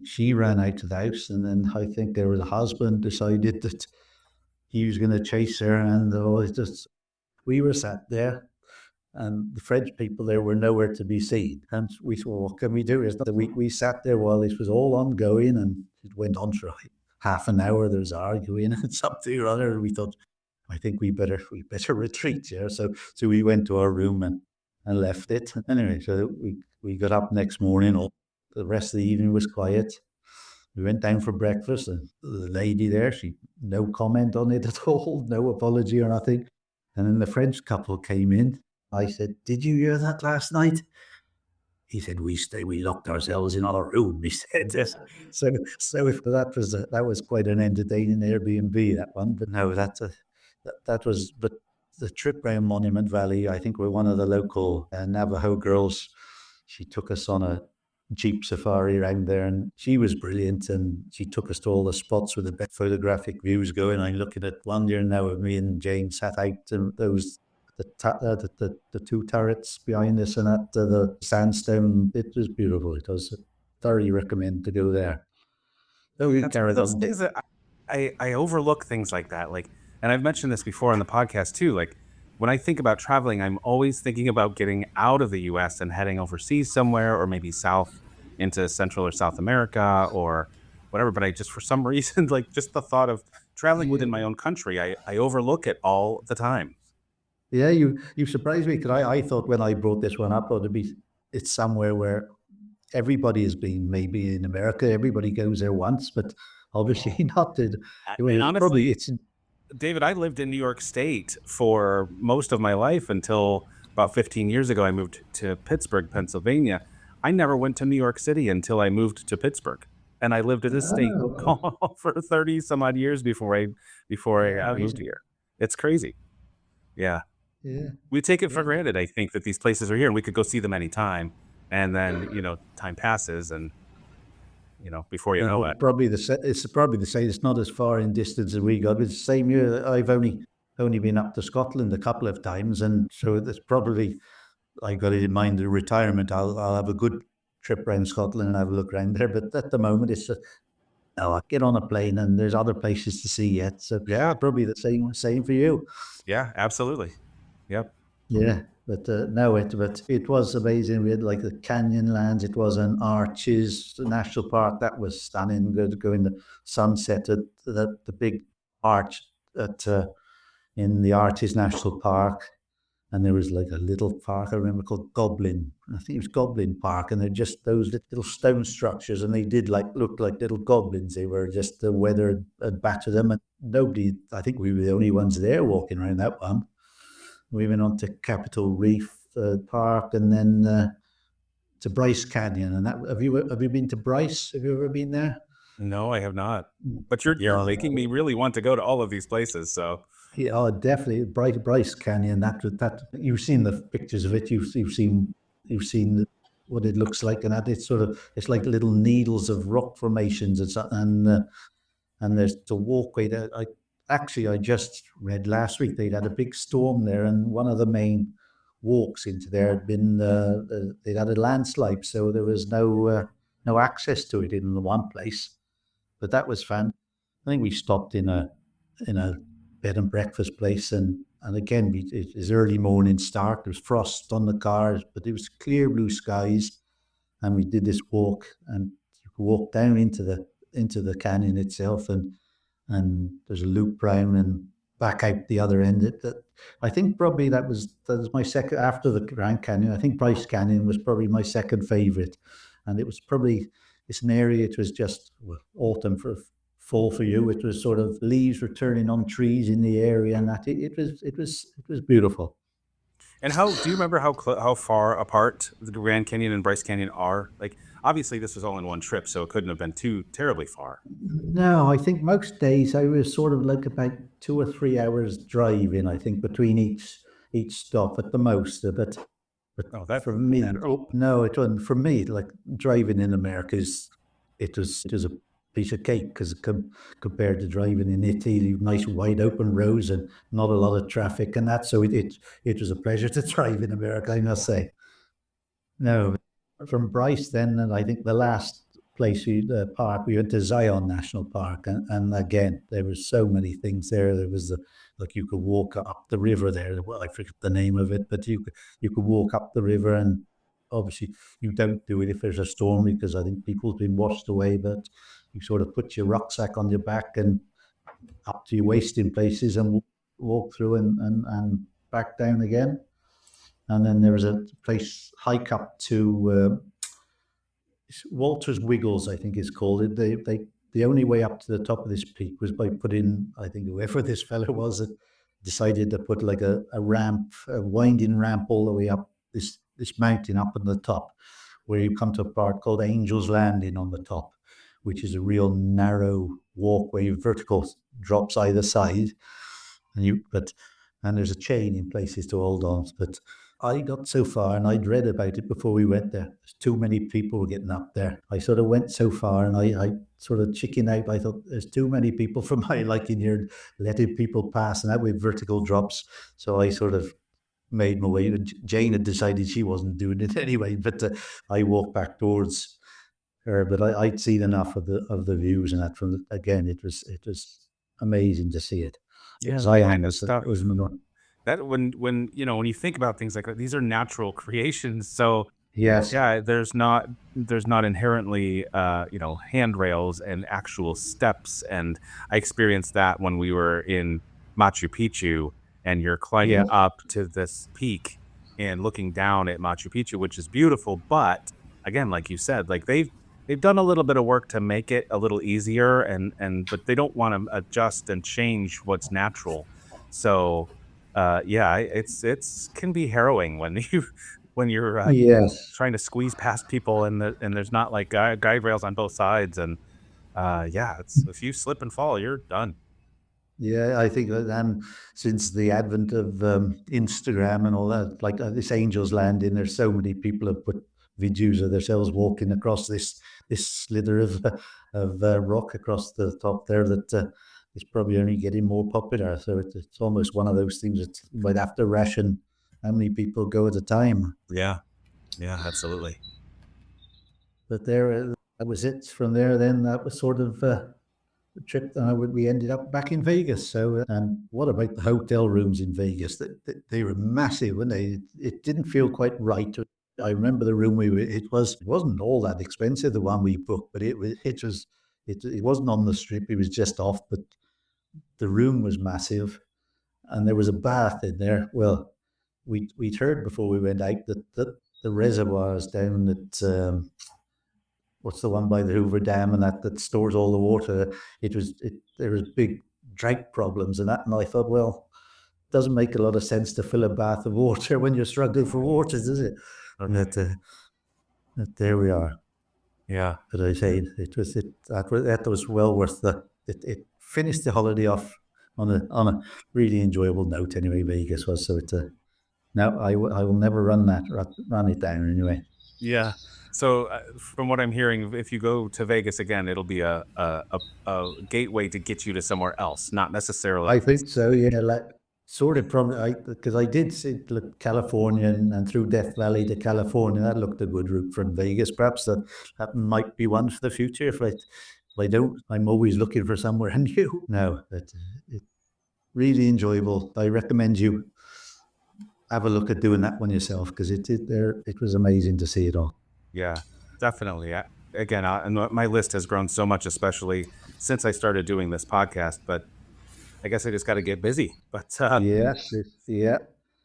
she ran out of the house, and then I think there was a husband decided that he was going to chase her, and we were sat there. And the French people there were nowhere to be seen. And we thought, what can we do? We sat there while this was all ongoing, and it went on for half an hour. There was arguing and something or other. And we thought, I think we better retreat. Yeah. So we went to our room and left it. Anyway, so we got up next morning. All the rest of the evening was quiet. We went down for breakfast, and the lady there, she no comment on it at all, no apology or nothing. And then the French couple came in. I said, "Did you hear that last night?" He said, "We locked ourselves in our room." He said, so if that was quite an entertaining Airbnb, that one. But no, that was. But the trip around Monument Valley, I think we're one of the local Navajo girls. She took us on a Jeep safari around there, and she was brilliant, and she took us to all the spots with the best photographic views going. I'm looking at one year now of me and Jane sat out and those the two turrets behind us, and at the sandstone. It was beautiful. It was thoroughly recommend to go there. So we carried Those on. things that I overlook things like that. Like, and I've mentioned this before on the podcast too. Like, when I think about traveling, I'm always thinking about getting out of the U.S. and heading overseas somewhere, or maybe south into Central or South America or whatever. But I just, for some reason, like just the thought of traveling within my own country, I overlook it all the time. Yeah, you surprised me, because I thought when I brought this one up, it's somewhere where everybody has been. Maybe in America, everybody goes there once, but obviously not. And honestly, It's David, I lived in New York State for most of my life until about 15 years ago. I moved to Pittsburgh, Pennsylvania. I never went to New York City until I moved to Pittsburgh, and I lived in this state for 30 some odd years before I moved here. It's crazy. Yeah. yeah. We take it for granted, I think, that these places are here and we could go see them anytime. And then, time passes and, before you know it. It's probably the same. It's not as far in distance as we got. It's the same year. I've only been up to Scotland a couple of times, and so it's probably, I got it in mind, the retirement. I'll have a good trip around Scotland and have a look around there. But at the moment, it's just, I get on a plane and there's other places to see yet. So yeah, probably the same for you. Yeah, absolutely. Yep. Yeah, but it was amazing. We had like the Canyonlands. It was an Arches National Park that was stunning. Going the sunset at the big arch in the Arches National Park, and there was like a little park I remember called Goblin. I think it was Goblin Park, and they're just those little stone structures, and they did look like little goblins. They were just the weather had battered them, and nobody. I think we were the only ones there walking around that one. We went on to Capitol Reef Park, and then to Bryce Canyon. And have you been to Bryce? Have you ever been there? No, I have not. But you're making me really want to go to all of these places. So yeah, oh, definitely Bryce Canyon. That you've seen the pictures of it. You've seen what it looks like, and that it's like little needles of rock formations and there's the walkway there. I just read last week they'd had a big storm there, and one of the main walks into there had been they'd had a landslide, so there was no access to it in the one place. But that was fun. I think we stopped in a bed and breakfast place, and again it was early morning start. There was frost on the cars, but it was clear blue skies, and we did this walk, and you could walk down into the canyon itself, and there's a loop round and back out the other end. I think probably that was my second after the Grand Canyon. I think Bryce Canyon was probably my second favorite, and it's an area. It was just autumn fall for you. It was sort of leaves were turning on trees in the area, and that it was beautiful. And how do you remember how far apart the Grand Canyon and Bryce Canyon are? Like, obviously, this was all in one trip, so it couldn't have been too terribly far. No, I think most days I was sort of like about 2 or 3 hours driving. I think between each stop at the most. But Oh, that's for me, manageable. no, it wasn't for me. Like driving in America it was a piece of cake because compared to driving in Italy, nice wide open roads and not a lot of traffic and that. So it was a pleasure to drive in America, I must say. No, from Bryce then, and I think the last place the park we went to Zion National Park, and again there was so many things there. There was like you could walk up the river there. Well, I forget the name of it, but you could walk up the river, and obviously you don't do it if there's a storm because I think people's been washed away. But you sort of put your rucksack on your back and up to your waist in places and walk through and back down again. And then there was a place hike up to Walter's Wiggles, I think it's called it. The only way up to the top of this peak was by putting, I think whoever this fellow was, that decided to put like a ramp, a winding ramp all the way up this mountain up on the top, where you come to a part called Angel's Landing on the top, which is a real narrow walkway, vertical drops either side, and there's a chain in places to hold on. But I got so far, and I'd read about it before we went there. There's too many people getting up there. I sort of went so far, and I sort of chickened out. I thought there's too many people for my liking here, letting people pass, and that with vertical drops. So I sort of made my way. Jane had decided she wasn't doing it anyway, but I walked back towards her. But I'd seen enough of the views and that. Again, it was amazing to see it. Yeah, that Zion kind of was stuff. another. That when you think about things like that, these are natural creations. So Yes. yeah, there's not inherently handrails and actual steps. And I experienced that when we were in Machu Picchu, and you're climbing Yes. up to this peak and looking down at Machu Picchu, which is beautiful. But again, like you said, like they've done a little bit of work to make it a little easier, and but they don't want to adjust and change what's natural. So yeah, it's can be harrowing when you're Yes. trying to squeeze past people, and there's not like guide rails on both sides, and yeah, it's if you slip and fall, you're done. Yeah, I think that, and since the advent of Instagram and all that, like this Angel's Landing, there's so many people have put videos of themselves walking across this slither of rock across the top there that is probably only getting more popular. So it's almost one of those things that you might have to ration how many people go at a time. Yeah, yeah, absolutely. But there, that was it. From there, then that was sort of the trip. We ended up back in Vegas. So, and what about the hotel rooms in Vegas? They were massive, weren't they? It didn't feel quite right. I remember the room we were. It wasn't all that expensive, the one we booked, but it wasn't on the strip. It was just off, but the room was massive, and there was a bath in there. Well, we'd heard before we went out that the reservoirs down at what's the one by the Hoover Dam and that stores all the water. There was big drought problems and that, and I thought, well, it doesn't make a lot of sense to fill a bath of water when you're struggling for water, does it? And that there we are. Yeah, But I say that was well worth it finished the holiday off on a really enjoyable note anyway. Vegas was so it's a now I will never run it down anyway. yeah. So from what I'm hearing, if you go to Vegas again, it'll be a gateway to get you to somewhere else, not necessarily. I think so. Yeah, like sort of probably because I did see look California and through Death Valley to California. That looked a good route from Vegas. Perhaps that might be one for the future. If I don't, I'm always looking for somewhere new. No, but it really enjoyable. I recommend you have a look at doing that one yourself because it was amazing to see it all. Yeah, definitely. Again, and my list has grown so much, especially since I started doing this podcast. But I guess I just got to get busy. But Yeah, yeah,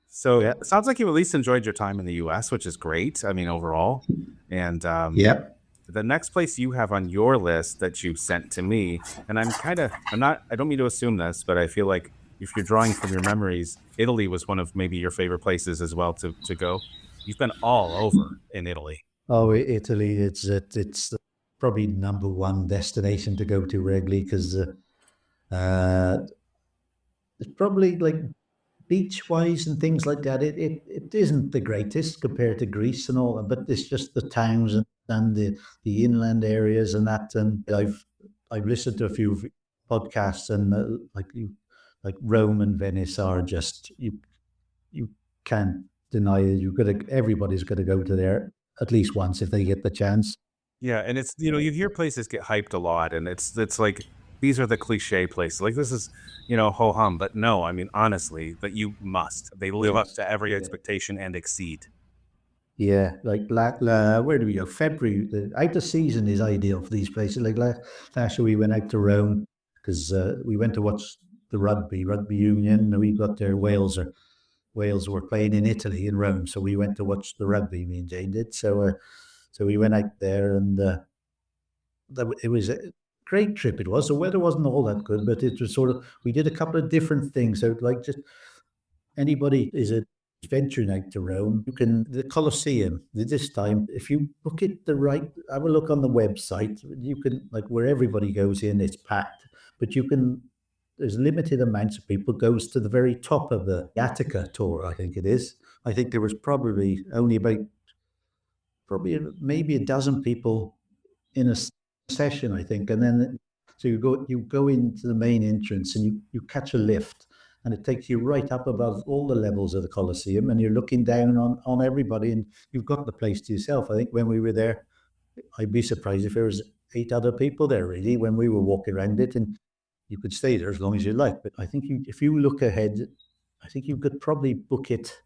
so yeah, it sounds like you at least enjoyed your time in the U.S., which is great. I mean, overall, and yeah. The next place you have on your list that you sent to me, and I'm not, I don't mean to assume this, but I feel like if you're drawing from your memories, Italy was one of maybe your favorite places as well to go. You've been all over in Italy. Oh, Italy! It's probably number one destination to go to regularly because uh, it's probably like beach wise and things like that. It isn't the greatest compared to Greece and all, but it's just the towns and the inland areas and that. And I've listened to a few podcasts and like Rome and Venice are just you can't deny it. Everybody's got to go to there at least once if they get the chance. Yeah, and it's, you know, you hear places get hyped a lot, and it's like these are the cliche places. Like this is, you know, ho hum, but no, I mean honestly, that you must. They live up Yes. to every Yeah. expectation and exceed. Yeah, like where do we go? February. The out of season is ideal for these places. Like last year, we went out to Rome because we went to watch the rugby union. And we got there. Wales were playing in Italy in Rome, so we went to watch the rugby. Me and Jane did. So we went out there, and it was a great trip. It was. The weather wasn't all that good, but it was sort of. We did a couple of different things. So like just anybody is a venturing out to Rome, you can the Colosseum this time. If you book it the right, have a look on the website. You can like where everybody goes in, it's packed, but you can. There's limited amounts of people goes to the very top of the Attica tour. I think it is. I think there was probably only about probably maybe a dozen people in a session, I think, and then so you go into the main entrance and you catch a lift, and it takes you right up above all the levels of the Colosseum, and you're looking down on everybody, and you've got the place to yourself. I think when we were there, I'd be surprised if there was 8 other people there really when we were walking around it, and you could stay there as long as you like. But I think if you look ahead, I think you could probably book it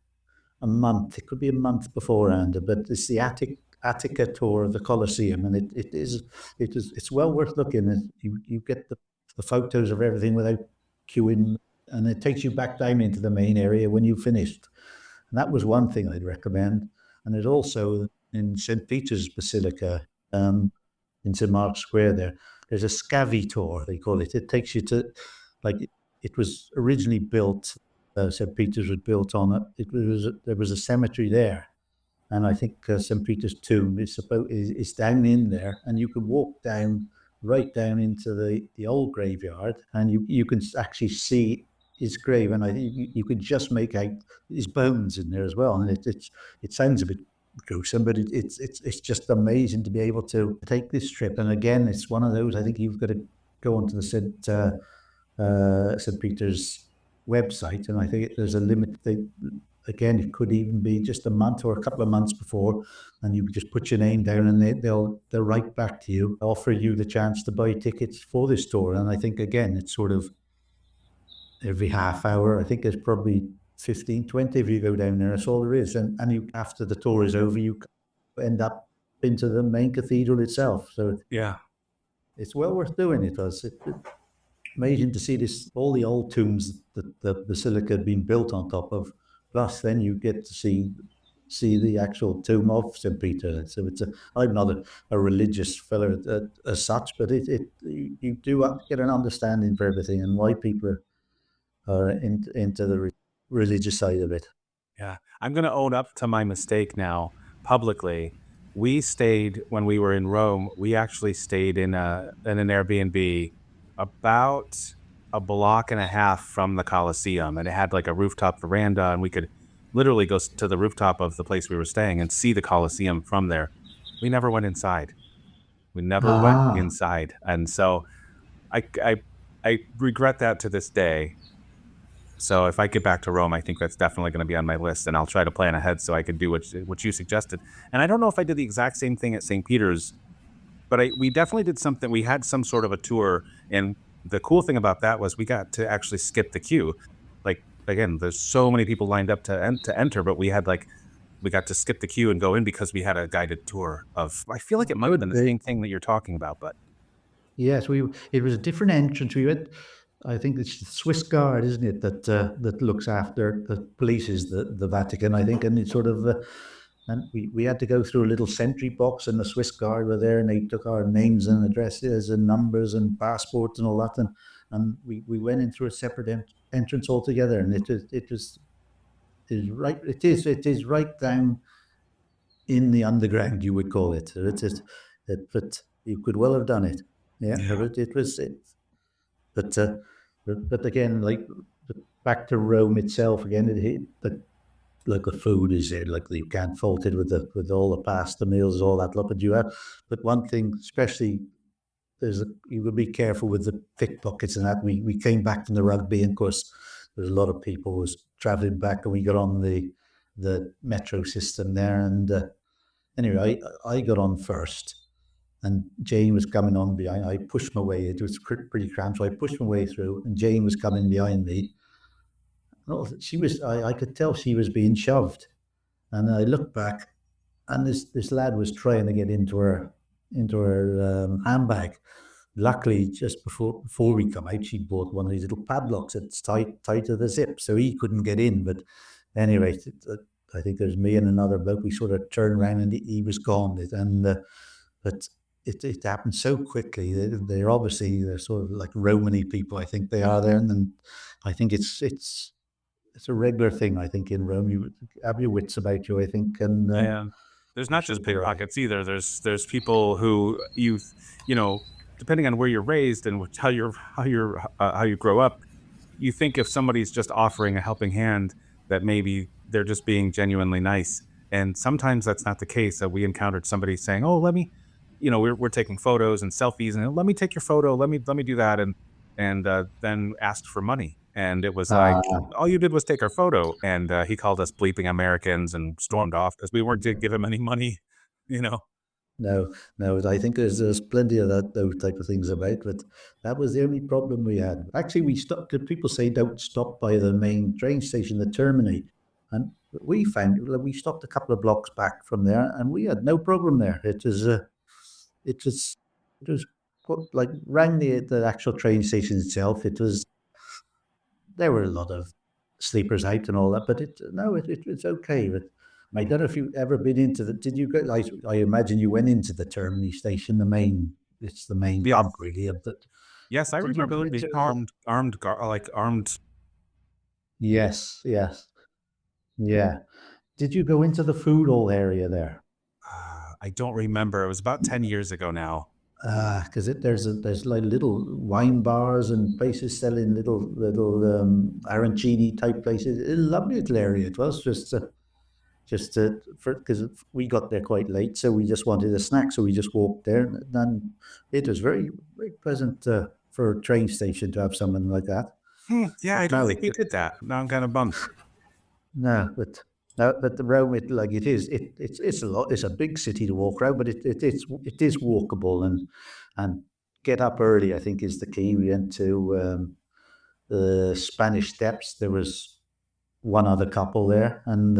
a month. It could be a month beforehand, but it's the Attica tour of the Colosseum, and it's well worth looking. You get the photos of everything without queuing, and it takes you back down into the main area when you've finished. And that was one thing I'd recommend. And there's also in St. Peter's Basilica, in St. Mark's Square there, there's a Scavi tour, they call it. It takes you to, like, it was originally built, St. Peter's was built on it. There was a cemetery there, and I think St. Peter's tomb is down in there, and you can walk down right down into the old graveyard, and you can actually see his grave, and I think you could just make out his bones in there as well, and it sounds a bit gruesome, but it's just amazing to be able to take this trip. And again, it's one of those I think you've got to go onto the St. Peter's website, and I think there's a limit. Again, it could even be just a month or a couple of months before, and you just put your name down, and they'll write back to you, offer you the chance to buy tickets for this tour. And I think again, it's sort of every half hour. I think there's probably 15, 20 if you go down there. That's all there is. And you after the tour is over, you end up into the main cathedral itself. So Yeah. it's well worth doing. It's amazing to see this all the old tombs that the basilica had been built on top of. Plus, then you get to see the actual tomb of St. Peter. So I'm not a religious fellow as such, but you do get an understanding for everything and why people are into the religious side of it. Yeah. I'm going to own up to my mistake now publicly. We stayed when we were in Rome. We actually stayed in an Airbnb about a block and a half from the Colosseum, and it had like a rooftop veranda, and we could literally go to the rooftop of the place we were staying and see the Colosseum from there. We never went inside. We never went Ah, inside, and so I regret that to this day. So if I get back to Rome, I think that's definitely going to be on my list, and I'll try to plan ahead so I could do what you suggested. And I don't know if I did the exact same thing at St. Peter's, but we definitely did something. We had some sort of a tour, and the cool thing about that was we got to actually skip the queue. Like again, there's so many people lined up to enter, but we got to skip the queue and go in because we had a guided tour of. I feel like it might have been could the be. same thing that you're talking about, but Yes, it was a different entrance. We went. I think it's the Swiss Guard, isn't it, that looks after, that polices the Vatican. I think, and it's sort of And we had to go through a little sentry box, and the Swiss Guard were there, and they took our names and addresses and numbers and passports and all that, and we went in through a separate entrance altogether, and it is right down in the underground, you would call it. But you could well have done it. Yeah, Yeah. but it was it. But but again, like back to Rome itself again, like the food is there, like you can't fault it with all the pasta meals, all that lot. But you have, but one thing, especially you would be careful with the pickpockets and that. We came back from the rugby, and of course, there's a lot of people was traveling back, and we got on the metro system there, and anyway, I got on first, and Jane was coming on behind. I pushed my way. It was pretty cramped, so I pushed my way through, and Jane was coming behind me. Well, she was. I could tell she was being shoved, and I looked back, and this lad was trying to get into her handbag. Luckily, just before we come out, she bought one of these little padlocks that's tied to the zip, so he couldn't get in. But anyway, I think there's me and another bloke. We sort of turned around, and he was gone. But it happened so quickly. They're sort of like Romany people. I think they are there, and then I think it's a regular thing. I think in Rome, you have your wits about you. I think, and And there's you not just should be all right. pickpockets either. There's people who you know, depending on where you're raised and how you grow up, you think if somebody's just offering a helping hand that maybe they're just being genuinely nice, and sometimes that's not the case. We encountered somebody saying, "Oh, let me," we're taking photos and selfies, and let me take your photo. Let me do that, and then asked for money, and it was like all you did was take our photo, and he called us bleeping Americans and stormed off because we weren't to give him any money. You know, No, no, I think there's plenty of those type of things about, but that was the only problem we had. Actually, we stopped. 'Cause people say don't stop by the main train station, the terminal, and we found like, we stopped a couple of blocks back from there, and we had no problem there. It was, it was like rang the actual train station itself. There were a lot of sleepers out and all that, but it's okay. But I don't know if you've ever been into the. Did you go? I imagine you went into the Termini station, the main. It's the main yeah, hub, really. Of the. yes, I Did you remember go them being into? armed. Yes, yes, yeah. Did you go into the food hall area there? I don't remember. It was about 10 years ago now. Because there's like little wine bars and places selling little arancini type places. A lovely little area it was. Just for because we got there quite late, so we just wanted a snack, so we just walked there, and it was very pleasant for a train station to have something like that. Yeah, I But don't no, think we did that. Now I'm kind of bummed. no, but no, but the Rome, like it is, it's a lot. It's a big city to walk around, but it is walkable, and get up early. I think is the key. We went to the Spanish Steps. There was one other couple there, and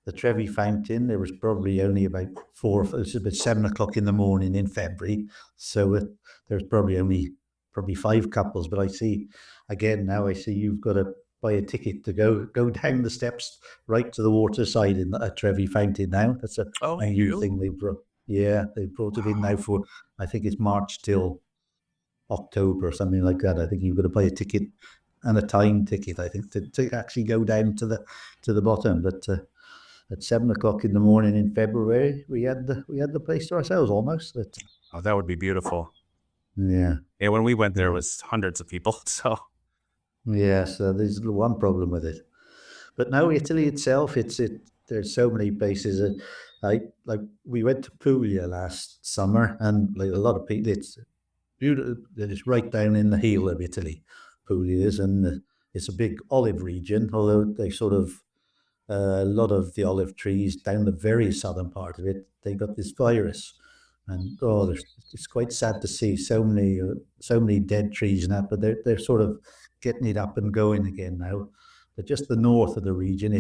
the Trevi Fountain. There was probably only about it was about 7 o'clock in the morning in February, so there's probably only probably five couples. But I see again now. I see you've got to buy a ticket to go down the steps right to the water side in a Trevi Fountain now. That's Oh, a you new do? thing they brought. Yeah, they brought it in now for I think it's March till October or something like that. I think you've got to buy a ticket and a time ticket. I think to actually go down to the bottom. But at 7 o'clock in the morning in February, we had the place to ourselves almost. But Oh, that would be beautiful. yeah, Yeah, when we went there, it yeah, was hundreds of people. So, yeah. So there's one problem with it. But no, Italy itself, it. There's so many places. Like we went to Puglia last summer, and like a lot of people, it's beautiful. It's right down in the heel of Italy, Puglia is, and it's a big olive region. Although they sort of a lot of the olive trees down the very southern part of it, they got this virus, and it's quite sad to see so many dead trees and that. But they're sort of getting it up and going again now. But just the north of the region,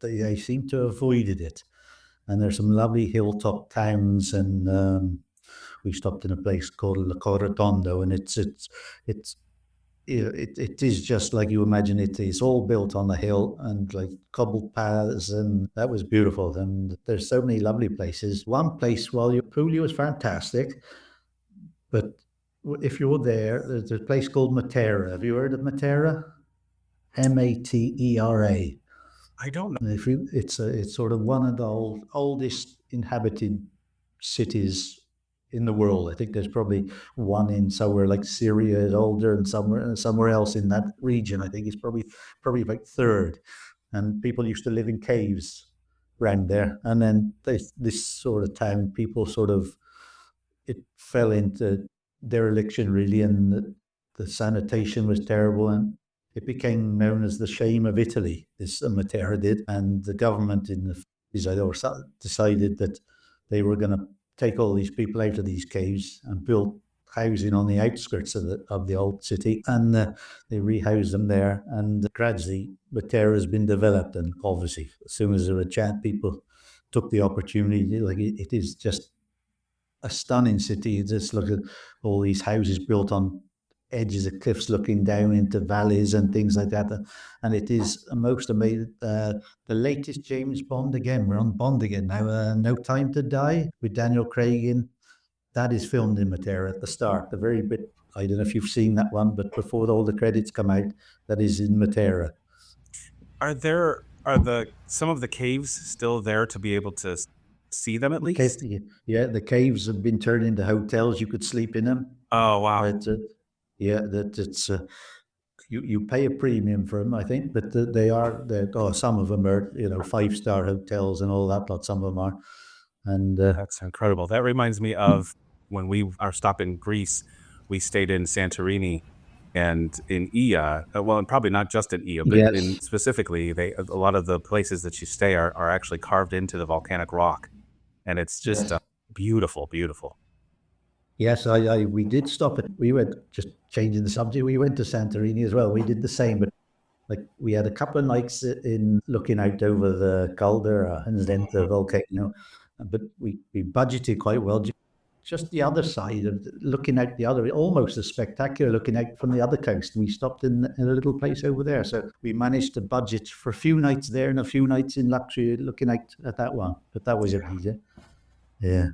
they seem to have avoided it, and there's some lovely hilltop towns, and we stopped in a place called La Corrotondo, and it's it is just like you imagine it is, all built on a hill and like cobbled paths, and that was beautiful. And there's so many lovely places. One place, well, your Puglia was fantastic, but if you're there, there's a place called Matera. Have you heard of Matera? Matera. I don't know. If you, it's sort of one of the oldest inhabited cities in the world. I think there's probably one in somewhere like Syria is older, and somewhere else in that region. I think it's probably about third. And people used to live in caves around there. And then this sort of town, people sort of, it fell into dereliction really, and the sanitation was terrible, and it became known as the shame of Italy. This Matera did, and the government in the 50s decided that they were going to take all these people out of these caves and build housing on the outskirts of the old city, and they rehoused them there. And gradually, Matera has been developed, and obviously, as soon as there were a chance, people took the opportunity. Like it is just a stunning city. You just look at all these houses built on edges of cliffs looking down into valleys and things like that. And it is a most amazing. The latest James Bond again, we're on Bond again now, No Time to Die with Daniel Craig in. That is filmed in Matera at the start, the very bit. I don't know if you've seen that one, but before all the credits come out, that is in Matera. Are the some of the caves still there to be able to see them at The cave, least? yeah, the caves have been turned into hotels. You could sleep in them. Oh wow, But yeah, that it's you pay a premium for them, I think, but they are some of them are, 5-star hotels and all that lot. Some of them are, and that's incredible. That reminds me of when we our stop in Greece. We stayed in Santorini and in Ia. Well, and probably not just in Ia, but in yes, specifically, they a lot of the places that you stay are actually carved into the volcanic rock, and it's just yes, beautiful, beautiful. yes. I we did stop it. We went, just changing the subject. We went to Santorini as well. We did the same, but like we had a couple of nights in looking out over the caldera and then the volcano, but we budgeted quite well. Just the other side of looking out the other, almost as spectacular looking out from the other coast. We stopped in a little place over there, so we managed to budget for a few nights there and a few nights in luxury looking out at that one. But that was amazing. Yeah.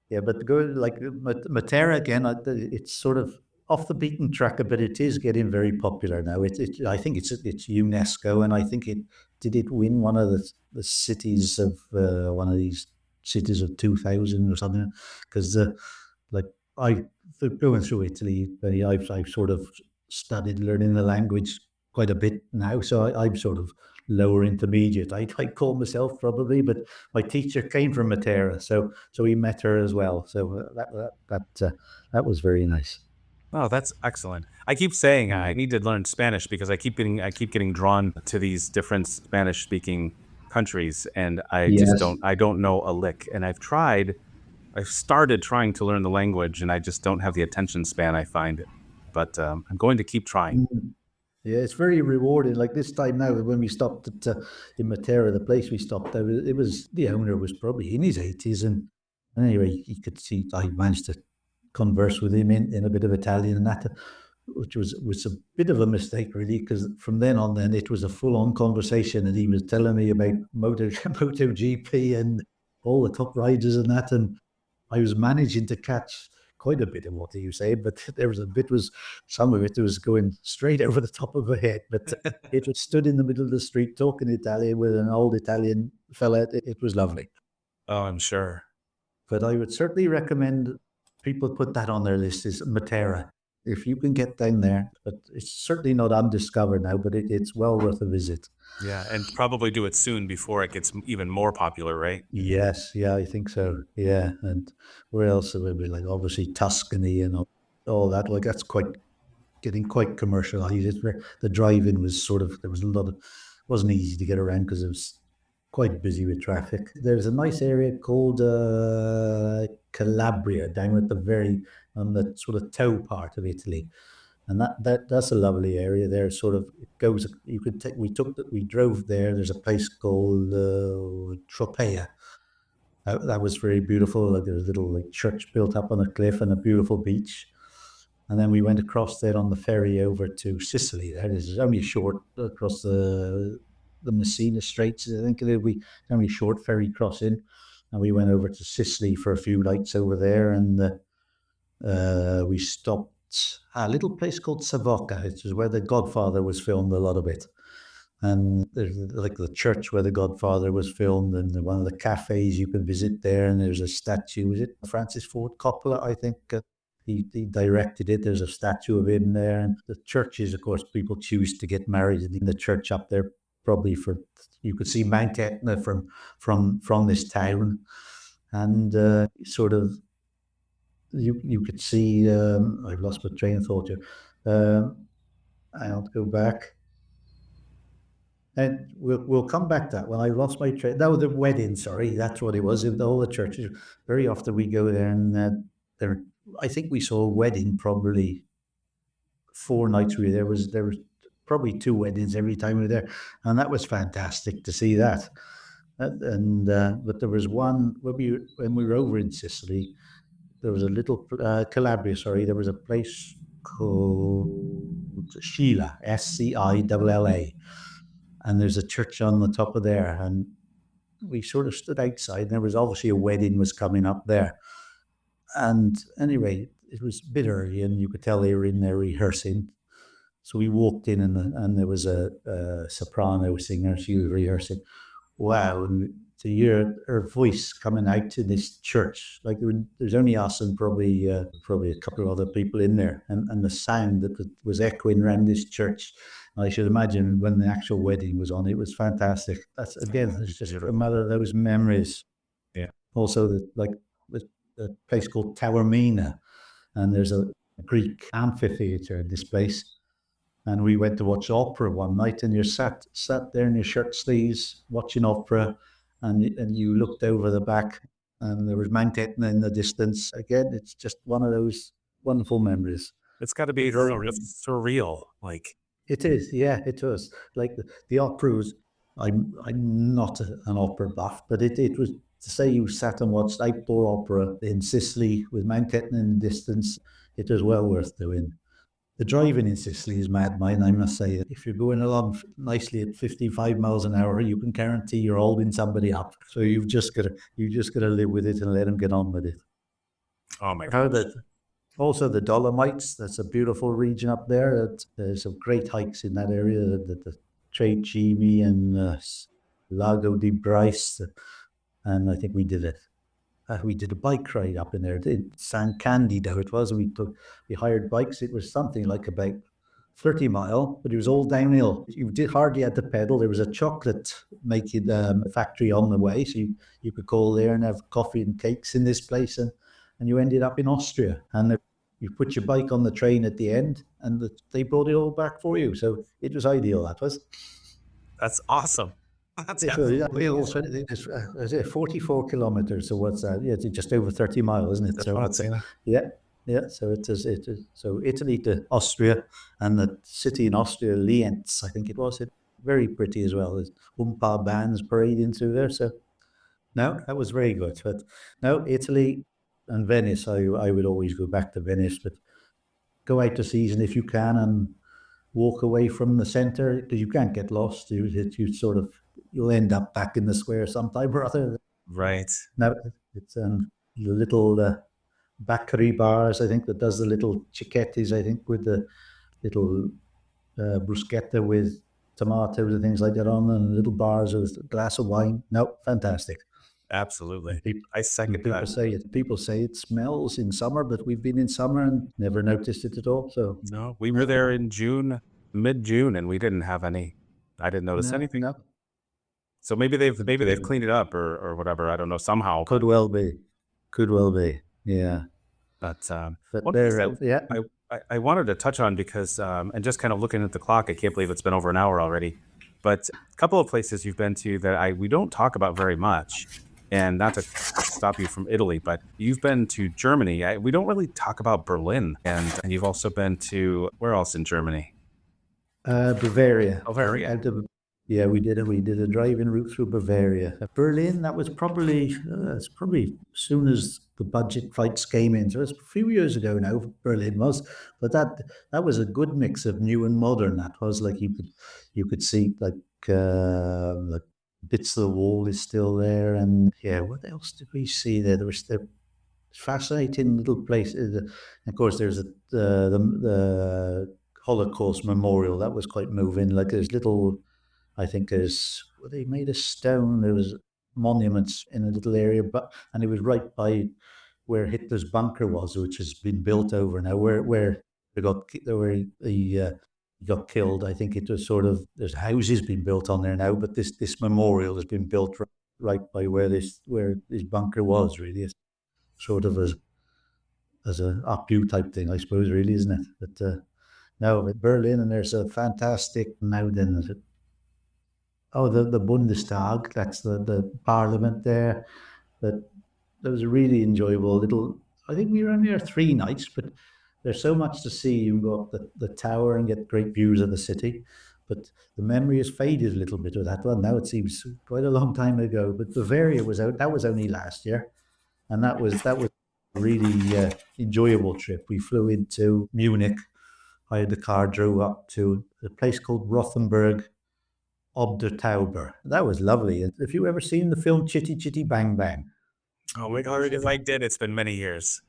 Yeah, but go like Matera again. It's sort of off the beaten track, but it is getting very popular now. I think it's UNESCO, and I think it did it win one of the cities of one of these cities of 2000 or something. Because like I going through Italy, I've sort of studied learning the language quite a bit now, so I'm sort of lower intermediate. I call myself probably, but my teacher came from Matera, so we met her as well. So that was very nice. Oh, that's excellent. I keep saying I Mm. need to learn Spanish because I keep getting drawn to these different Spanish speaking countries, and Yes. I don't know a lick. And I've started trying to learn the language, and I just don't have the attention span I find. But I'm going to keep trying. Mm. Yeah, it's very rewarding. Like this time now, when we stopped at in Matera, the place we stopped, it was the owner was probably in his 80s, and anyway, you could see I managed to converse with him in a bit of Italian and that, which was a bit of a mistake really, because from then on, then it was a full on conversation, and he was telling me about MotoGP and all the top riders and that, and I was managing to catch quite a bit of what he was saying, but there was a bit was some of it was going straight over the top of my head. But it was stood in the middle of the street talking Italian with an old Italian fella. It was lovely. Oh, I'm sure. But I would certainly recommend people put that on their list is Matera. If you can get down there, but it's certainly not undiscovered now, but it's well worth a visit. Yeah, and probably do it soon before it gets even more popular, right? Yes, yeah, I think so. Yeah, and where else would be like obviously Tuscany and all that. Like that's quite getting quite commercialized. The drive-in was sort of there was a lot of wasn't easy to get around because it was quite busy with traffic. There's a nice area called Calabria down at the very on the sort of toe part of Italy, and that's a lovely area there. Sort of it goes. You could take. We drove there. There's a place called Tropea. That was very beautiful. Like there's a little like church built up on a cliff and a beautiful beach. And then we went across there on the ferry over to Sicily. That is only short across the Messina Straits. I think we only a short ferry crossing, and we went over to Sicily for a few nights over there, and we stopped at a little place called Savoca, which is where The Godfather was filmed a lot of it. And there's like the church where The Godfather was filmed, and one of the cafes you can visit there. And there's a statue. Is it Francis Ford Coppola? I think he directed it. There's a statue of him there. And the churches, of course, people choose to get married in the church up there. Probably for you could see Mount Etna from this town, and sort of you could see. I've lost my train of thought here. I'll go back. And we'll come back to that. Well, I lost my train. No, the wedding. Sorry, that's what it was. In all the churches, very often we go there, and there. I think we saw a wedding probably 4 nights we were there. There was probably 2 weddings every time we were there, and that was fantastic to see that. And but there was one when we were over in Sicily. There was a little Calabria. Sorry, there was a place called Scilla, Scilla, and there's a church on the top of there, and we sort of stood outside, and there was obviously a wedding was coming up there. And anyway, it was a bit early, and you could tell they were in there rehearsing. So we walked in, and there was a soprano singer. She was rehearsing. Wow, and to hear her voice coming out to this church, like there's only us and probably a couple of other people in there, and the sound that was echoing around this church. I should imagine when the actual wedding was on, it was fantastic. That's again, it's just another of those memories. Yeah. Also, the place called Taormina, and there's a Greek amphitheater in this place. And we went to watch opera one night, and you sat there in your shirt sleeves watching opera, and you looked over the back, and there was Mount Etna in the distance. Again, it's just one of those wonderful memories. It's got to be surreal, like. It is, yeah, it was. Like the opera was, I'm not an opera buff, but it was, to say you sat and watched outdoor opera in Sicily with Mount Etna in the distance, it was well worth doing. The driving in Sicily is mad, mine, I must say. If you're going along nicely at 55 miles an hour, you can guarantee you're holding somebody up. So you've just got to live with it and let them get on with it. Oh my God. Also, the Dolomites, that's a beautiful region up there. There's some great hikes in that area, the Tre Cime and Lago di Bryce. And I think we did a bike ride up in there. In San Candido it was. We hired bikes. It was something like about 30 mile, but it was all downhill. You hardly had to pedal. There was a chocolate making factory on the way, so you could go there and have coffee and cakes in this place, and you ended up in Austria. And you put your bike on the train at the end, and they brought it all back for you. So it was ideal. That was. That's awesome. That's it's 44 kilometers. So what's that? Yeah, it's just over 30 miles, isn't it? That's what I'd say. Yeah. So it is. So Italy to Austria, and the city in Austria, Lienz, I think it was. Very pretty as well. There's Umpa bands parading through there. So no, that was very good. But no, Italy and Venice, I would always go back to Venice, but go out to season if you can and walk away from the centre, because you can't get lost. You'll end up back in the square sometime or other. Right. Now it's the little bakery bars, I think, that does the little cicchettis, I think, with the little bruschetta with tomatoes and things like that on, and little bars with a glass of wine. No, fantastic. Absolutely. I second that. People say it smells in summer, but we've been in summer and never noticed it at all. So no, we were there in mid-June, and we didn't have any. I didn't notice anything. No. So maybe they've cleaned it up or whatever. I don't know. Somehow could well be. Yeah. But yeah. I wanted to touch on, because and just kind of looking at the clock, I can't believe it's been over an hour already. But a couple of places you've been to that we don't talk about very much. And not to stop you from Italy, but you've been to Germany. We don't really talk about Berlin. And you've also been to, where else in Germany? Bavaria. Bavaria. Yeah, we did a driving route through Bavaria. Berlin, that was probably it's probably as soon as the budget flights came in. So it's a few years ago now. Berlin was, but that was a good mix of new and modern. That was like you could see like bits of the wall is still there, and yeah, what else did we see there? There was there fascinating little places. Of course, there's the Holocaust Memorial that was quite moving. Like there's little I think there's well, they made a stone. There was monuments in a little area, but and it was right by where Hitler's bunker was, which has been built over now. Where they got where he got killed. I think it was sort of there's houses being built on there now, but this memorial has been built right by where this bunker was. Really, it's sort of as a up you type thing, I suppose. Really, isn't it? But no, at Berlin, and there's a fantastic now. Then is it Oh, the Bundestag, that's the parliament there. That that was a really enjoyable little. I think we were only there 3 nights, but there's so much to see. You can go up the tower and get great views of the city. But the memory has faded a little bit of that one. Now it seems quite a long time ago. But Bavaria was out. That was only last year, and that was a really enjoyable trip. We flew into Munich. I had the car, drove up to a place called Rothenburg ob der Tauber. That was lovely. And have you ever seen the film Chitty Chitty Bang Bang? Oh my God, if I did, it's been many years.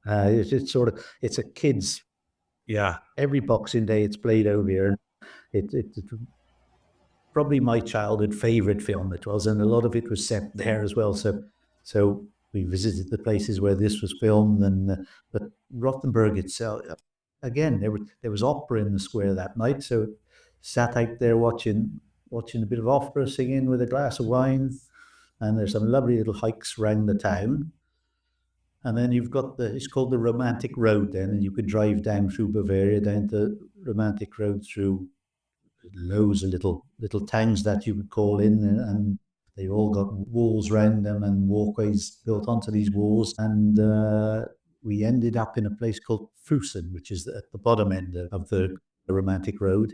It's sort of it's a kids Yeah. every Boxing Day it's played over here. It's probably my childhood favorite film. It was, and a lot of it was set there as well. So we visited the places where this was filmed, and but Rothenburg itself, again, there was opera in the square that night. So sat out there watching a bit of opera, singing with a glass of wine, and there's some lovely little hikes around the town. And then you've got it's called the Romantic Road then, and you could drive down through Bavaria, down the Romantic Road through loads of little towns that you could call in, and they all got walls around them and walkways built onto these walls. And we ended up in a place called Fusen, which is at the bottom end of the Romantic Road.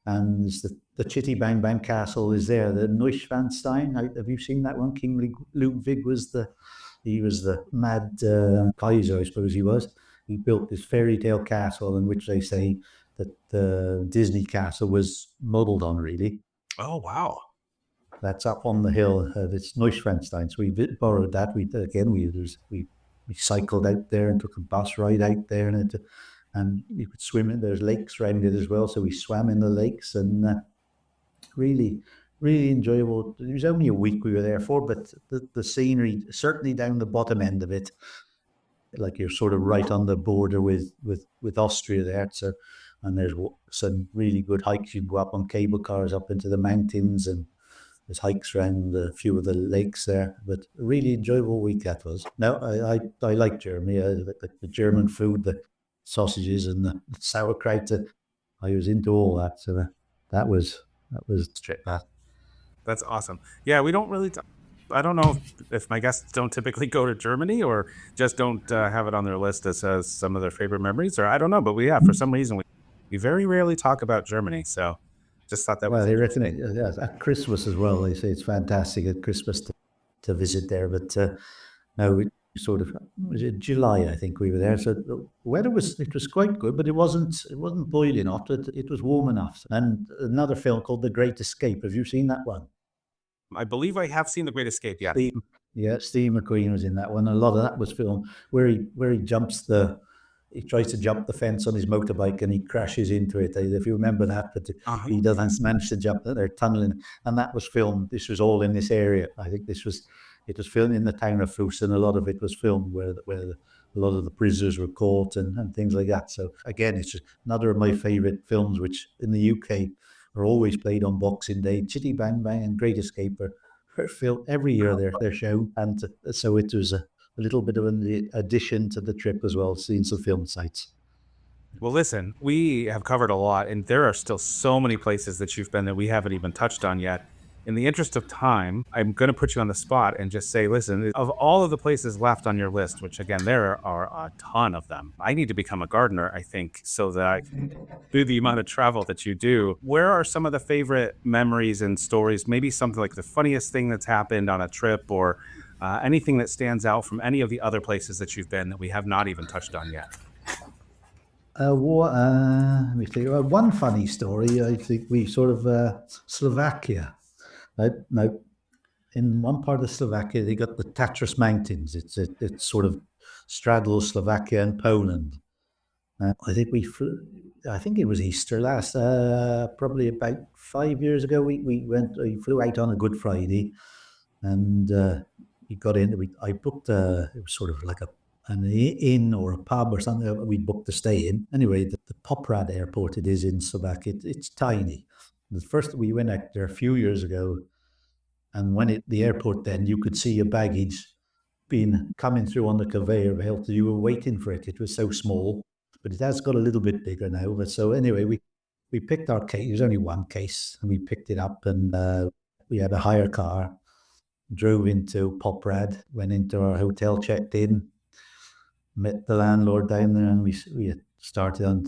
And the Chitty Bang Bang Castle is there. The Neuschwanstein, have you seen that one? King Ludwig was the mad Kaiser, I suppose he was. He built this fairy tale castle in which they say that the Disney castle was modelled on, really. Oh, wow. That's up on the hill. It's Neuschwanstein. So we borrowed that. We cycled out there and took a bus ride out there, and you could swim in. There's lakes around it as well, so we swam in the lakes, and really, really enjoyable. It was only a week we were there for, but the scenery, certainly down the bottom end of it, like you're sort of right on the border with Austria there. So, and there's some really good hikes. You can go up on cable cars up into the mountains, and there's hikes around a few of the lakes there. But a really enjoyable week that was. No, I like Germany. I like the German food, the sausages and the sauerkraut. I was into all that. So that was that. That's awesome. Yeah, we don't really. I don't know if my guests don't typically go to Germany or just don't have it on their list as some of their favorite memories, or I don't know. But for some reason, we very rarely talk about Germany. So just thought that Well, was they reckon it at Christmas as well. They say it's fantastic at Christmas to visit there. But no, we sort of was it July? I think we were there. So the weather was quite good, but it wasn't boiling hot. It was warm enough. And another film called The Great Escape. Have you seen that one? I believe I have seen The Great Escape. Yeah. Yeah, Steve McQueen was in that one. A lot of that was filmed where he tries to jump the fence on his motorbike and he crashes into it. If you remember that, but he doesn't manage to jump. They're tunneling, and that was filmed. This was all in this area. I think it was filmed in the town of Fussen. A lot of it was filmed where a lot of the prisoners were caught and things like that. So again, it's just another of my favourite films, which in the UK are always played on Boxing Day. Chitty Bang Bang and Great Escape are filmed every year. They're shown, and so it was a little bit of an addition to the trip as well, seeing some film sites. Well, listen, we have covered a lot, and there are still so many places that you've been that we haven't even touched on yet. In the interest of time, I'm going to put you on the spot and just say, listen, of all of the places left on your list, which again, there are a ton of them, I need to become a gardener, I think, so that I can do the amount of travel that you do. Where are some of the favorite memories and stories? Maybe something like the funniest thing that's happened on a trip, or anything that stands out from any of the other places that you've been that we have not even touched on yet. Let me think. One funny story. I think we sort of Slovakia. Right now, in one part of Slovakia, they got the Tatras Mountains. It sort of straddles Slovakia and Poland. I think we flew. I think it was Easter last, probably about 5 years ago. We went. We flew out on a Good Friday, and we got in. I booked. It was sort of like an inn or a pub or something that we booked to stay in. Anyway, the Poprad airport, it is in Slovakia. It's tiny. The first we went out there a few years ago, and when the airport, then you could see your baggage being coming through on the conveyor belt. You were waiting for it. It was so small, but it has got a little bit bigger now. But so anyway, we picked our case. There's only one case, and we picked it up, and we had a hire car. Drove into Poprad, went into our hotel, checked in, met the landlord down there, and we started on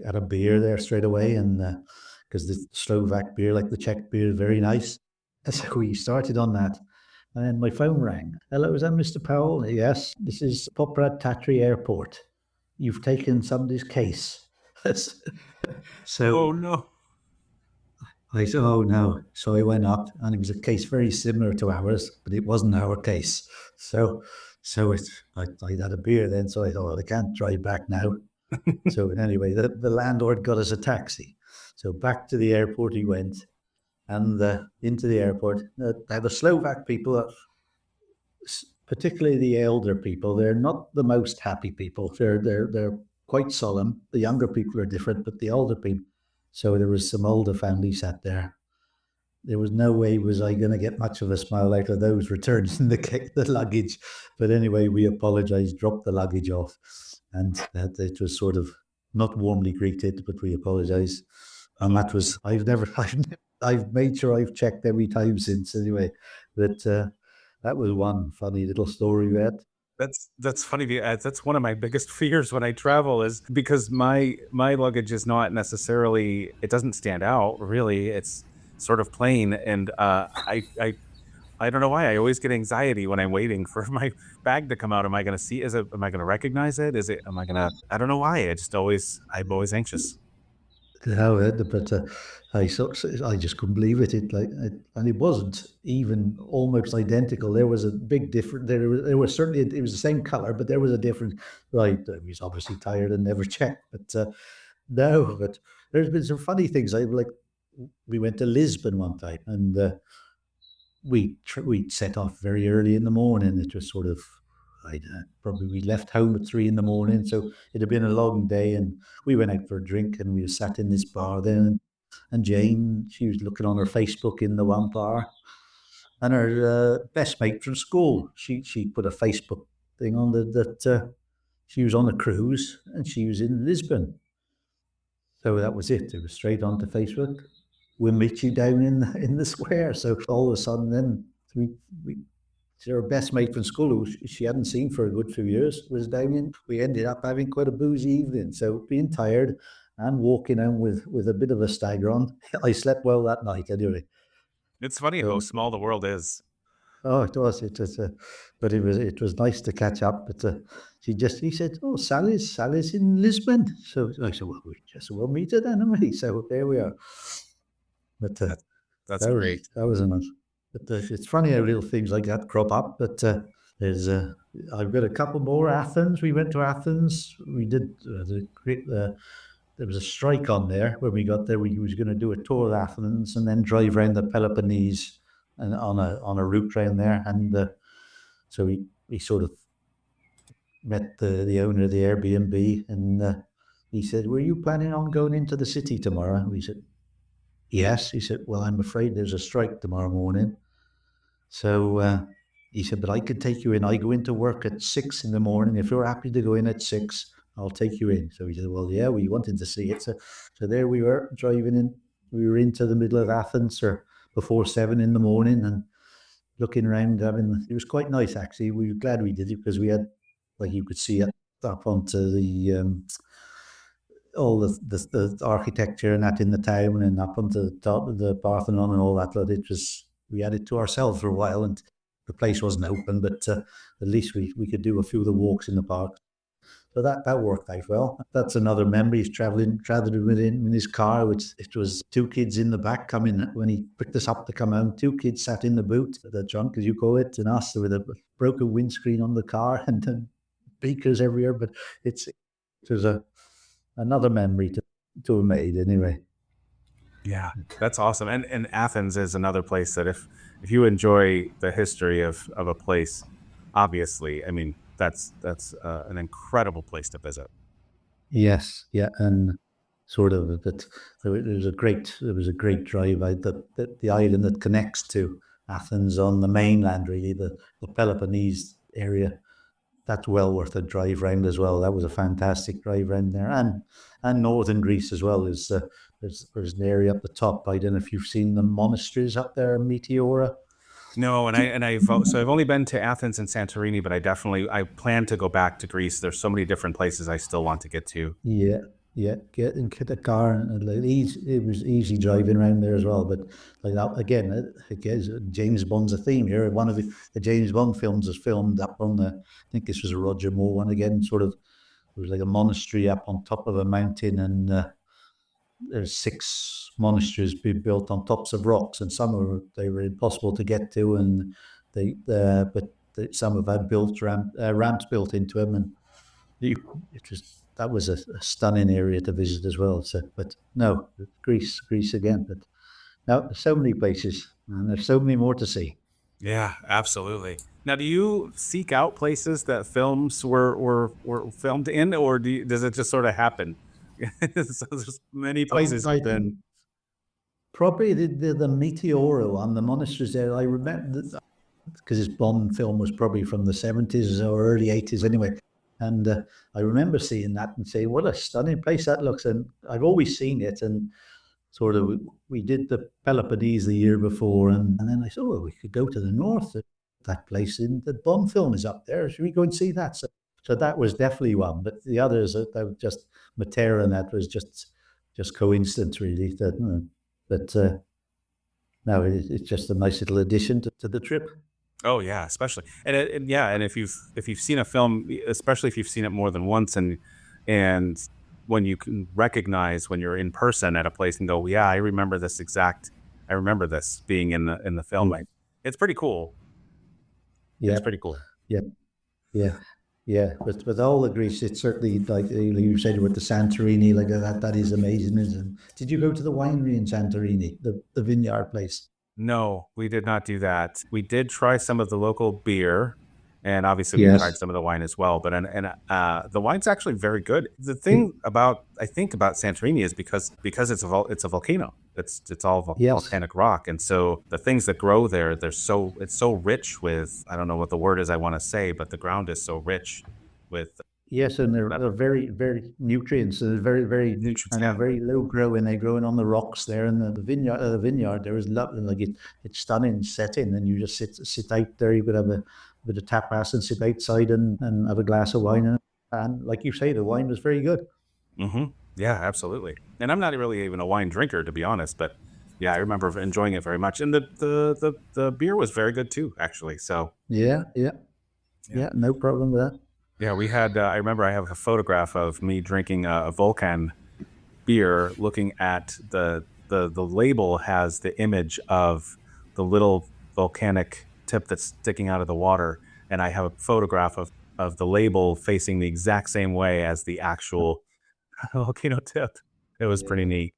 at a beer there straight away, and because the Slovak beer, like the Czech beer, is very nice. And so we started on that, and then my phone rang. Hello, is that Mr. Powell? Yes, this is Poprad Tatry Airport. You've taken somebody's case. Oh So no. I said, oh no. So I went up, and it was a case very similar to ours, but it wasn't our case. So, I had a beer then, so I thought, well, I can't drive back now. So anyway, the landlord got us a taxi. So back to the airport he went, and into the airport. Now the Slovak people, particularly the elder people, they're not the most happy people. They're quite solemn. The younger people are different, but the older people. So there was some older family sat there. There was no way was I going to get much of a smile out of those returns in the luggage. But anyway, we apologized, dropped the luggage off, and that it was sort of not warmly greeted, but we apologized. And that was I've made sure I've checked every time since anyway. But that was one funny little story we had. That's funny. That's one of my biggest fears when I travel, is because my luggage is not necessarily, it doesn't stand out really. It's sort of plain, and I don't know why I always get anxiety when I'm waiting for my bag to come out. Am I going to see? Is it? Am I going to recognize it? Is it? Am I going to? I don't know why. I'm always anxious. How but I just couldn't believe it. And it wasn't even almost identical. There was a big difference. There was certainly it was the same color, but there was a difference. Right, he was obviously tired and never checked. But no, but there's been some funny things. I like we went to Lisbon one time, and we set off very early in the morning. It was sort of I probably we left home at 3 in the morning, so it had been a long day, and we went out for a drink, and we sat in this bar then, and Jane, she was looking on her Facebook in the one bar, and her best mate from school, she put a Facebook thing on that she was on a cruise and she was in Lisbon. So that was it. It was straight onto Facebook. We'll meet you down in the square. So all of a sudden, then we her best mate from school, who she hadn't seen for a good few years, was down in. We ended up having quite a boozy evening. So being tired and walking home with a bit of a stagger on, I slept well that night anyway. It's funny how So small the world is. oh, it was but it was nice to catch up. But he said, oh, Sally's in Lisbon. So I said, well, we'll meet her then, anyway. So there we are. But That's that's that was great. that was enough. But it's funny how little things like that crop up. But there's I've got a couple more. Athens. We went to Athens. We did there was a strike on there when we got there. We was going to do a tour of Athens and then drive around the Peloponnese and on a route round there. And so we sort of met the owner of the Airbnb, and he said, "Were you planning on going into the city tomorrow?" We said, "Yes." He said, "Well, I'm afraid there's a strike tomorrow morning." So he said, "But I could take you in. I go into work at 6 in the morning. If you're happy to go in at 6, I'll take you in." So he said, "Well, yeah, we wanted to see it." So there we were driving in. We were into the middle of Athens, or before 7 in the morning and looking around. I mean, it was quite nice actually. We were glad we did it because we had, like you could see it up onto the all the architecture and that in the town and up onto the top of the Parthenon and all that. But it was, we had it to ourselves for a while, and the place wasn't open, but at least we could do a few of the walks in the park. So that worked out well. That's another memory. He's traveling within in his car, which it was two kids in the back coming when he picked us up to come home. Two kids sat in the boot, the trunk as you call it, and us with a broken windscreen on the car and beakers everywhere. But it was another memory to have made anyway. Yeah, that's awesome. And Athens is another place that if you enjoy the history of a place, obviously, I mean, that's an incredible place to visit. Yes, yeah, and sort of that there was a great drive out the island that connects to Athens on the mainland, really the Peloponnese area. That's well worth a drive round as well. That was a fantastic drive round there, and northern Greece as well. There's an area up the top. I don't know if you've seen the monasteries up there, Meteora. No, I've only been to Athens and Santorini, but I plan to go back to Greece. There's so many different places I still want to get to. Yeah, yeah. Get a car and like it was easy driving around there as well. But like that again, James Bond's a theme here. One of the James Bond films is filmed up on the. I think this was a Roger Moore one again. Sort of, it was like a monastery up on top of a mountain, and there's 6 monasteries being built on tops of rocks, and they were impossible to get to, and some have had ramps built into them, and that was a stunning area to visit as well. So, but no, Greece again. But now there's so many places, and there's so many more to see. Yeah, absolutely. Now, do you seek out places that films were filmed in, or does it just sort of happen? So there's many places. Then Probably the Meteoro on the monasteries there. I remember because his Bond film was probably from the 70s or early 80s anyway. And I remember seeing that and saying, what a stunning place that looks. And I've always seen it. And sort of, we did the Peloponnese the year before. And then I thought, well, we could go to the north. That place in the Bond film is up there. Should we go and see that? So that was definitely one. But the others, that was just Matera, and that was just coincidence, really. But no, it's just a nice little addition to the trip. oh yeah, especially and if you've seen a film, especially if you've seen it more than once, and when you can recognize when you're in person at a place and go, yeah, I remember this being in the film. Like, it's pretty cool. Yeah, it's pretty cool. Yeah, yeah, yeah. With all the Greece, it's certainly like you said with the Santorini, like that is amazing. Isn't it? Did you go to the winery in Santorini, the vineyard place? No, we did not do that. We did try some of the local beer, and obviously we tried some of the wine as well. But the wine's actually very good. The thing about Santorini is because it's a volcano. It's all volcanic rock, and so the things that grow there, it's so rich with, I don't know what the word is I want to say, but the ground is so rich with. Yes, and they're very, very nutrients. And very, very nutrients, and very low growing. They're growing on the rocks there, and the vineyard there is lovely. Like it's stunning setting, and you just sit out there. You could have a bit of tapas and sit outside and have a glass of wine, and like you say, the wine was very good. Mm-hmm. Yeah, absolutely. And I'm not really even a wine drinker, to be honest, but yeah, I remember enjoying it very much, and the beer was very good too, actually. So yeah, no problem with that. Yeah, we had. I remember I have a photograph of me drinking a Vulcan beer. Looking at the label has the image of the little volcanic tip that's sticking out of the water, and I have a photograph of the label facing the exact same way as the actual volcano tip. It was pretty neat.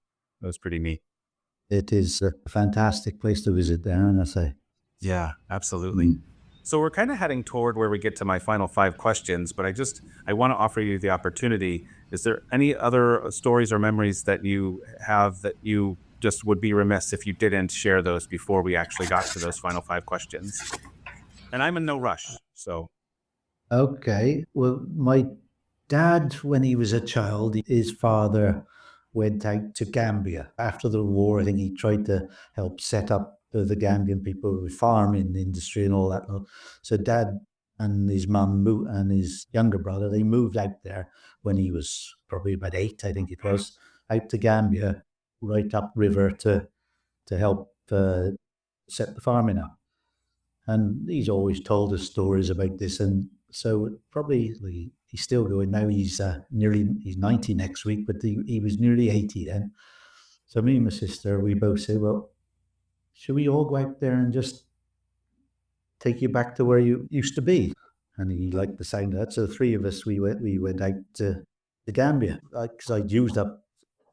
It is a fantastic place to visit there, and I say. Yeah, absolutely. So we're kind of heading toward where we get to my final 5 questions, but I want to offer you the opportunity. Is there any other stories or memories that you have that you just would be remiss if you didn't share those before we actually got to those final 5 questions? And I'm in no rush, so. Okay. Well, my dad, when he was a child, his father went out to Gambia after the war. I think he tried to help set up the Gambian people with farming industry and all that. So Dad and his mum and his younger brother, they moved out there when he was probably about 8, I think it was, out to Gambia, right upriver to help set the farming up. And he's always told us stories about this. And so probably he's still going now. He's 90 next week, but he was nearly 80 then. So me and my sister, we both said, well, should we all go out there and just take you back to where you used to be? And he liked the sound of that. So the three of us, we went out to the Gambia because I'd used up.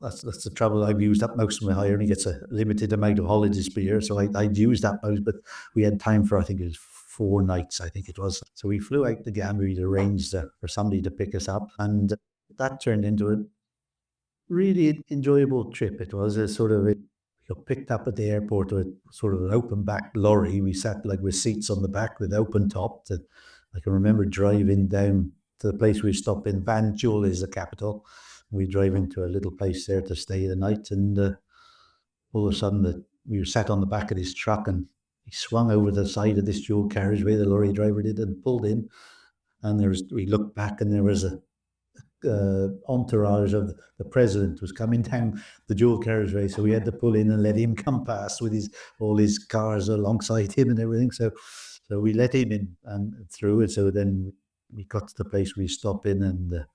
That's the trouble. I've used up most of my. I only get a limited amount of holidays per year, so I'd used that most. But we had time for, I think it was 4 nights. I think it was. So we flew out to Gambia. We'd arranged for somebody to pick us up, and that turned into a really enjoyable trip. It was a sort of. We got picked up at the airport with sort of an open back lorry. We sat like with seats on the back with open topped. And I can remember driving down to the place we stopped in. Banjul is the capital. We drove into a little place there to stay the night, and all of a sudden we were sat on the back of this truck, and he swung over the side of this dual carriageway, the lorry driver did, and pulled in. And we looked back, and there was a entourage of the president was coming down the dual carriageway, so we had to pull in and let him come past with all his cars alongside him and everything. So we let him in and through it. So then we got to the place we stopped in, and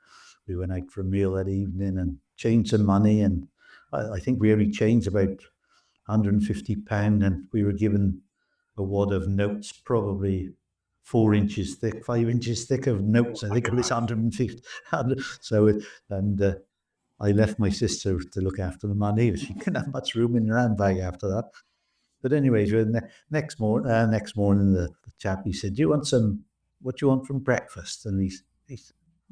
we went out for a meal that evening and changed some money. And I think we only changed about £150, and we were given a wad of notes, probably 4 inches thick, 5 inches thick of notes. I think it was 150. So, I left my sister to look after the money. She couldn't have much room in her handbag after that. But anyway, next morning, the chap, he said, what do you want from breakfast? And he said,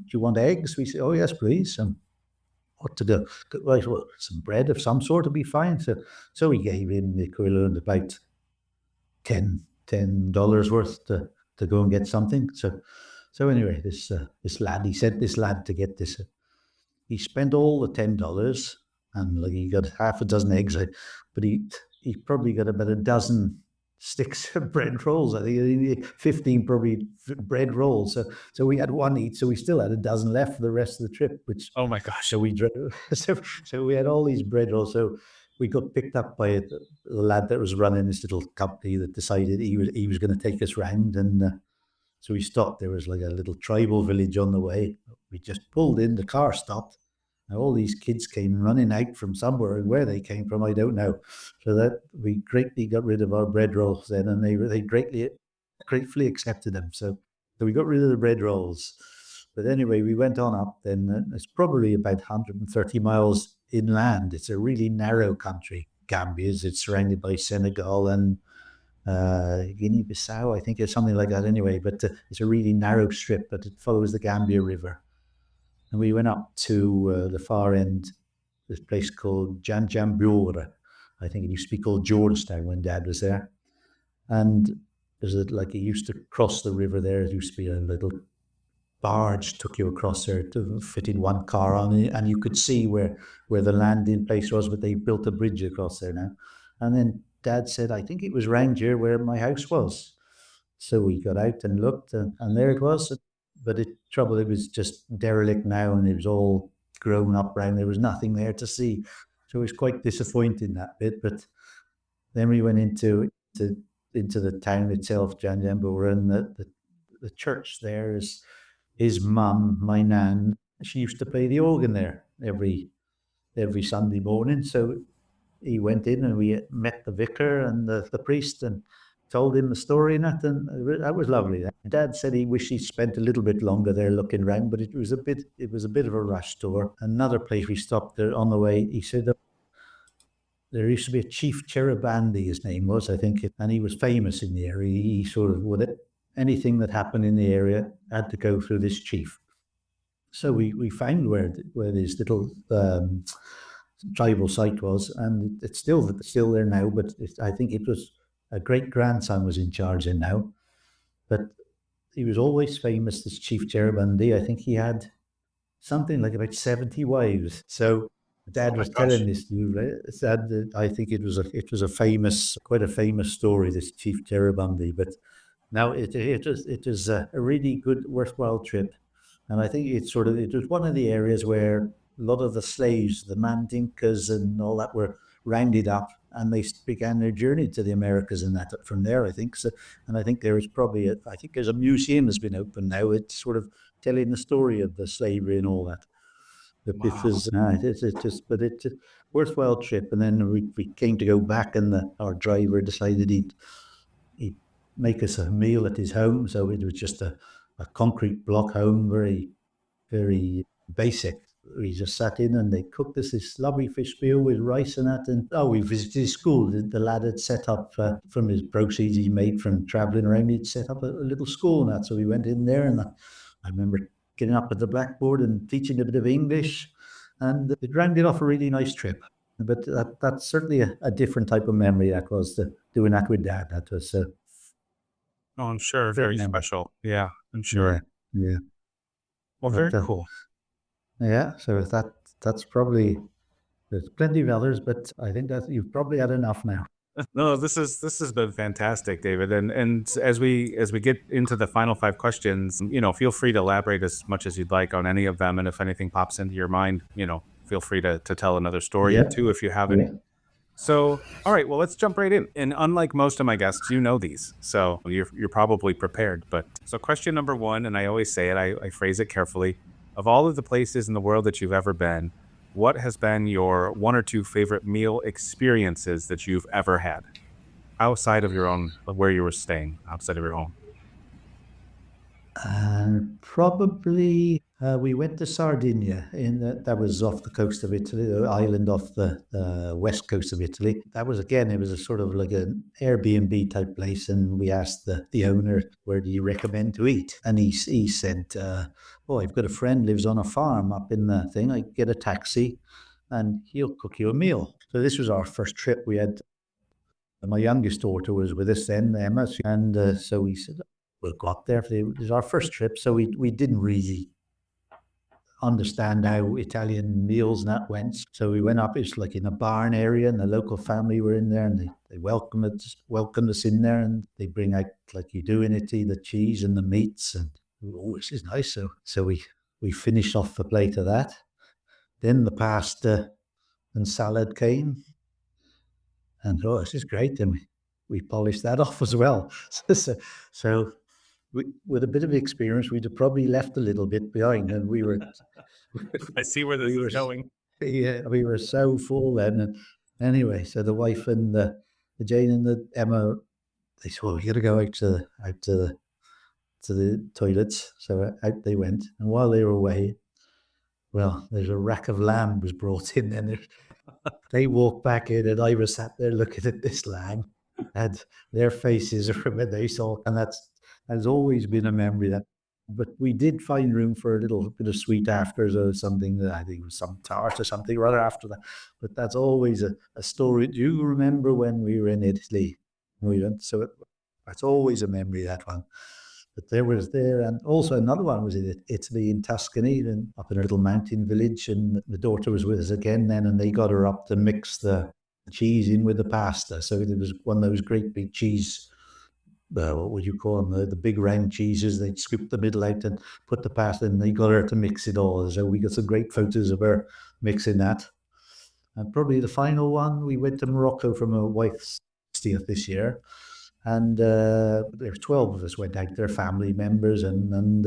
do you want eggs? We said, oh, yes, please. What to do? Right, well, some bread of some sort would be fine. So we gave him the equivalent of about $10 worth to go and get something. So anyway, this lad, he sent this lad to get this. He spent all the $10, and he got half a dozen eggs, but he probably got about a dozen sticks of bread rolls. I think 15 probably bread rolls. So we had one each. So we still had a dozen left for the rest of the trip. Which, oh my gosh! So we drove. So we had all these bread rolls. So we got picked up by a lad that was running this little company that decided he was going to take us round, and so we stopped. There was like a little tribal village on the way. We just pulled in. The car stopped. Now all these kids came running out from somewhere, and where they came from, I don't know. So that we greatly got rid of our bread rolls then, and they gratefully accepted them. So we got rid of the bread rolls. But anyway, we went on up. Then it's probably about 130 miles inland. It's a really narrow country. Gambia is. It's surrounded by Senegal and Guinea-Bissau, I think, or something like that. Anyway, but it's a really narrow strip, but it follows the Gambia River. And we went up to the far end, this place called Janjambura. I think it used to be called Georgetown when Dad was there. And there's he used to cross the river there. It used to be a little barge took you across there to fit in one car on it, and you could see where the landing place was, but they built a bridge across there now. And then Dad said, I think it was round here where my house was. So we got out and looked, and there it was. But it was just derelict now, and it was all grown up round. There was nothing there to see. So it was quite disappointing, that bit. But then we went into the town itself, Janjambura, and the church there is his mum, my nan. She used to play the organ there every Sunday morning. So he went in, and we met the vicar and the priest, and told him the story and that was lovely. Dad said he wished he'd spent a little bit longer there looking around, but it was a bit of a rush tour. Another place we stopped there on the way, he said there used to be a Chief Cherubandi, his name was, I think, and he was famous in the area. He sort of, anything that happened in the area had to go through this chief. So we found where this little tribal site was, and it's still there now, but I think it was a great-grandson was in charge in now. But he was always famous, this Chief Cherubandi. I think he had something like about 70 wives. So Dad Oh my was gosh. telling this to you, right? Dad, I think it was a famous, quite a famous story. This Chief Terrabundy, but now it is a really good, worthwhile trip, and I think it was one of the areas where a lot of the slaves, the Mandinkas and all that, were rounded up, and they began their journey to the Americas and that from there. I think so, and I think there is probably I think there's a museum has been opened now. It's sort of telling the story of the slavery and all that. But it Wow. is, it's just, but it's a worthwhile trip. And then we came to go back, and our driver decided he'd make us a meal at his home. So it was just a concrete block home, very, very basic. We just sat in and they cooked us this lovely fish meal with rice and that. And we visited his school. The lad had set up from his proceeds he made from traveling around. He'd set up a little school and that. So we went in there, and I remember getting up at the blackboard and teaching a bit of English. And it rounded off a really nice trip. But that's certainly a different type of memory that was doing that with Dad. That was a Oh, I'm sure. great Very memory. special. Yeah, I'm Yeah, sure. yeah. Well, But very cool. yeah, so that's probably there's plenty of others, but I think that you've probably had enough now. No, this has been fantastic, David. And as we get into the final five questions, feel free to elaborate as much as you'd like on any of them. And if anything pops into your mind, feel free to tell another story or Yeah, two if you have yeah. any. So, all right, well, let's jump right in. And unlike most of my guests, you know these, so you're probably prepared. But so, question number one, and I always say it, I phrase it carefully. Of all of the places in the world that you've ever been, what has been your one or two favorite meal experiences that you've ever had outside of your own, where you were staying, outside of your home? Probably we went to Sardinia. That was off the coast of Italy, the island off the west coast of Italy. That was again, it was a sort of like an Airbnb type place, and we asked the owner, "Where do you recommend to eat?" And he said, "Oh, I've got a friend lives on a farm up in the thing. I get a taxi, and he'll cook you a meal." So this was our first trip. We had my youngest daughter was with us then, Emma, and so we said, "We'll go up there." It was our first trip, so we didn't really understand how Italian meals and that went. So we went up. It's like in a barn area, and the local family were in there, and they welcomed us in there, and they bring out like you do in Italy, the cheese and the meats, and oh, this is nice. So we finished off the plate of that. Then the pasta and salad came, and oh, this is great. And we polished that off as well. So with a bit of experience, we'd have probably left a little bit behind, and I see where this we is were going. yeah, we were so full then. And anyway, so the wife and the Jane and the Emma, they said, "Well, we got to go out to the toilets." So out they went, and while they were away, well, there's a rack of lamb was brought in, and they walked back in, and I was sat there looking at this lamb, and their faces from when they saw, and that's has always been a memory that. But we did find room for a little bit of sweet afters or something that I think it was some tart or something rather after that. But that's always a story. Do you remember when we were in Italy? We went, so that's always a memory, that one. But there was there, and also another one was in Italy, in Tuscany, and up in a little mountain village. And the daughter was with us again then, and they got her up to mix the cheese in with the pasta. So there was one of those great big cheese. What would you call them? The big round cheeses. They'd scoop the middle out and put the pasta in. They got her to mix it all. So we got some great photos of her mixing that. And probably the final one, we went to Morocco for my wife's 60th this year, and there were 12 of us went out there, family members, and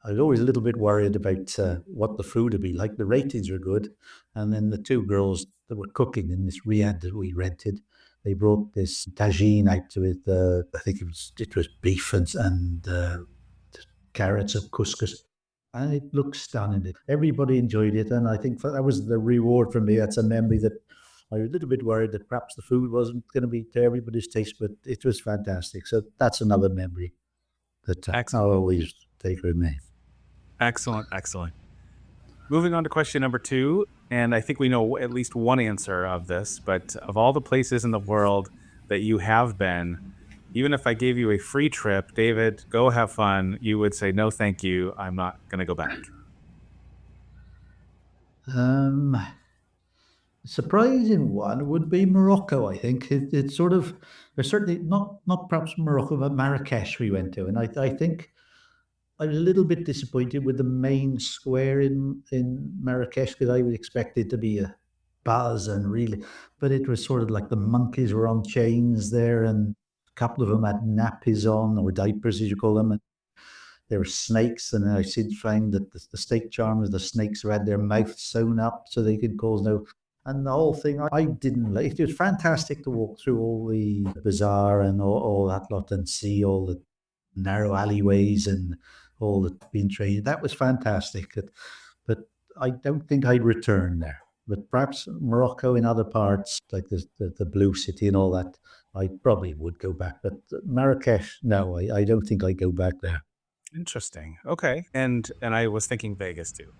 I was always a little bit worried about what the food would be like. The ratings were good, and then the two girls that were cooking in this riad that we rented, they brought this tagine out to it. I think it was beef and carrots and couscous, and it looked stunning. Everybody enjoyed it, and I think that was the reward for me. That's a memory that I was a little bit worried that perhaps the food wasn't going to be to everybody's taste, but it was fantastic. So that's another memory that I'll Excellent. always take with me. Excellent. Excellent. Moving on to question number two, and I think we know at least one answer of this, but of all the places in the world that you have been, even if I gave you a free trip, David, go have fun, you would say, no, thank you, I'm not going to go back. Um, surprising one would be Morocco. I think it's sort of there's certainly not perhaps Morocco, but Marrakesh we went to, and I think I was a little bit disappointed with the main square in Marrakesh because I would expect it to be a buzz and really, but it was sort of like the monkeys were on chains there, and a couple of them had nappies on or diapers as you call them, and there were snakes, and I did find that the snake charmers, the snakes who had their mouths sewn up so they could cause no. And the whole thing, I didn't like. It was fantastic to walk through all the bazaar and all that lot and see all the narrow alleyways and all the being trained. That was fantastic. But I don't think I'd return there. But perhaps Morocco in other parts, like the Blue City and all that, I probably would go back. But Marrakesh, no, I don't think I'd go back there. Interesting. Okay. And I was thinking Vegas too.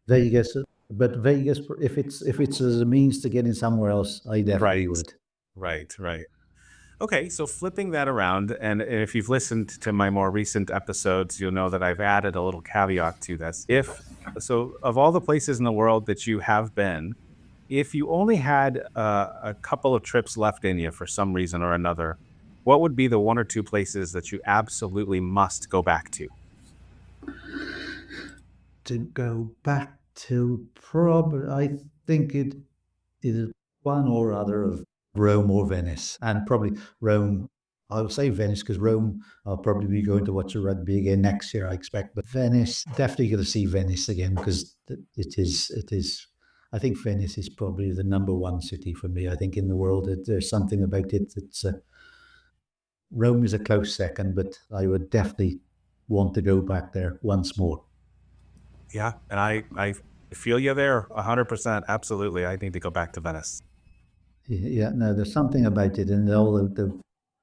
Vegas, but Vegas, if it's as a means to getting somewhere else, I definitely Right. would. Right. Okay, so flipping that around, and if you've listened to my more recent episodes, you'll know that I've added a little caveat to this. If so, of all the places in the world that you have been, if you only had a couple of trips left in you for some reason or another, what would be the one or two places that you absolutely must go back to? To go back to probably, I think it is one or other of Rome or Venice, and probably Rome. I'll say Venice because Rome, I'll probably be going to watch a rugby again next year, I expect. But Venice, definitely going to see Venice again because it is. I think Venice is probably the number one city for me. I think in the world, there's something about it that's Rome is a close second, but I would definitely want to go back there once more. Yeah, and I feel you there 100%. Absolutely, I need to go back to Venice. Yeah, no, there's something about it, and all the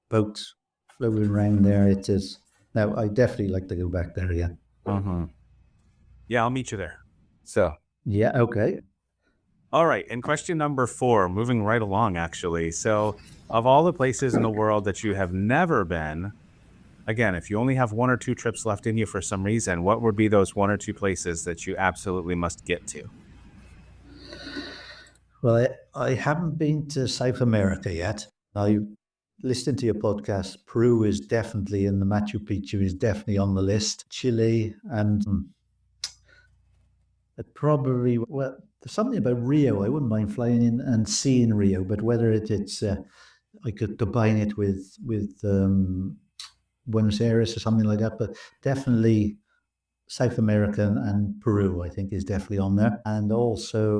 boats floating around there. It is. Now, I definitely like to go back there. Yeah. Mm-hmm. Yeah, I'll meet you there. So, Yeah. Okay. all right. And question number 4, moving right along, actually. So, of all the places in the world that you have never been, again, if you only have one or two trips left in you for some reason, what would be those one or two places that you absolutely must get to? Well, I haven't been to South America yet. I listened to your podcast. Peru is definitely in the Machu Picchu is definitely on the list. Chile and probably well, there's something about Rio. I wouldn't mind flying in and seeing Rio, but whether it's I could combine it with Buenos Aires or something like that. But definitely South America and Peru, I think, is definitely on there. And also,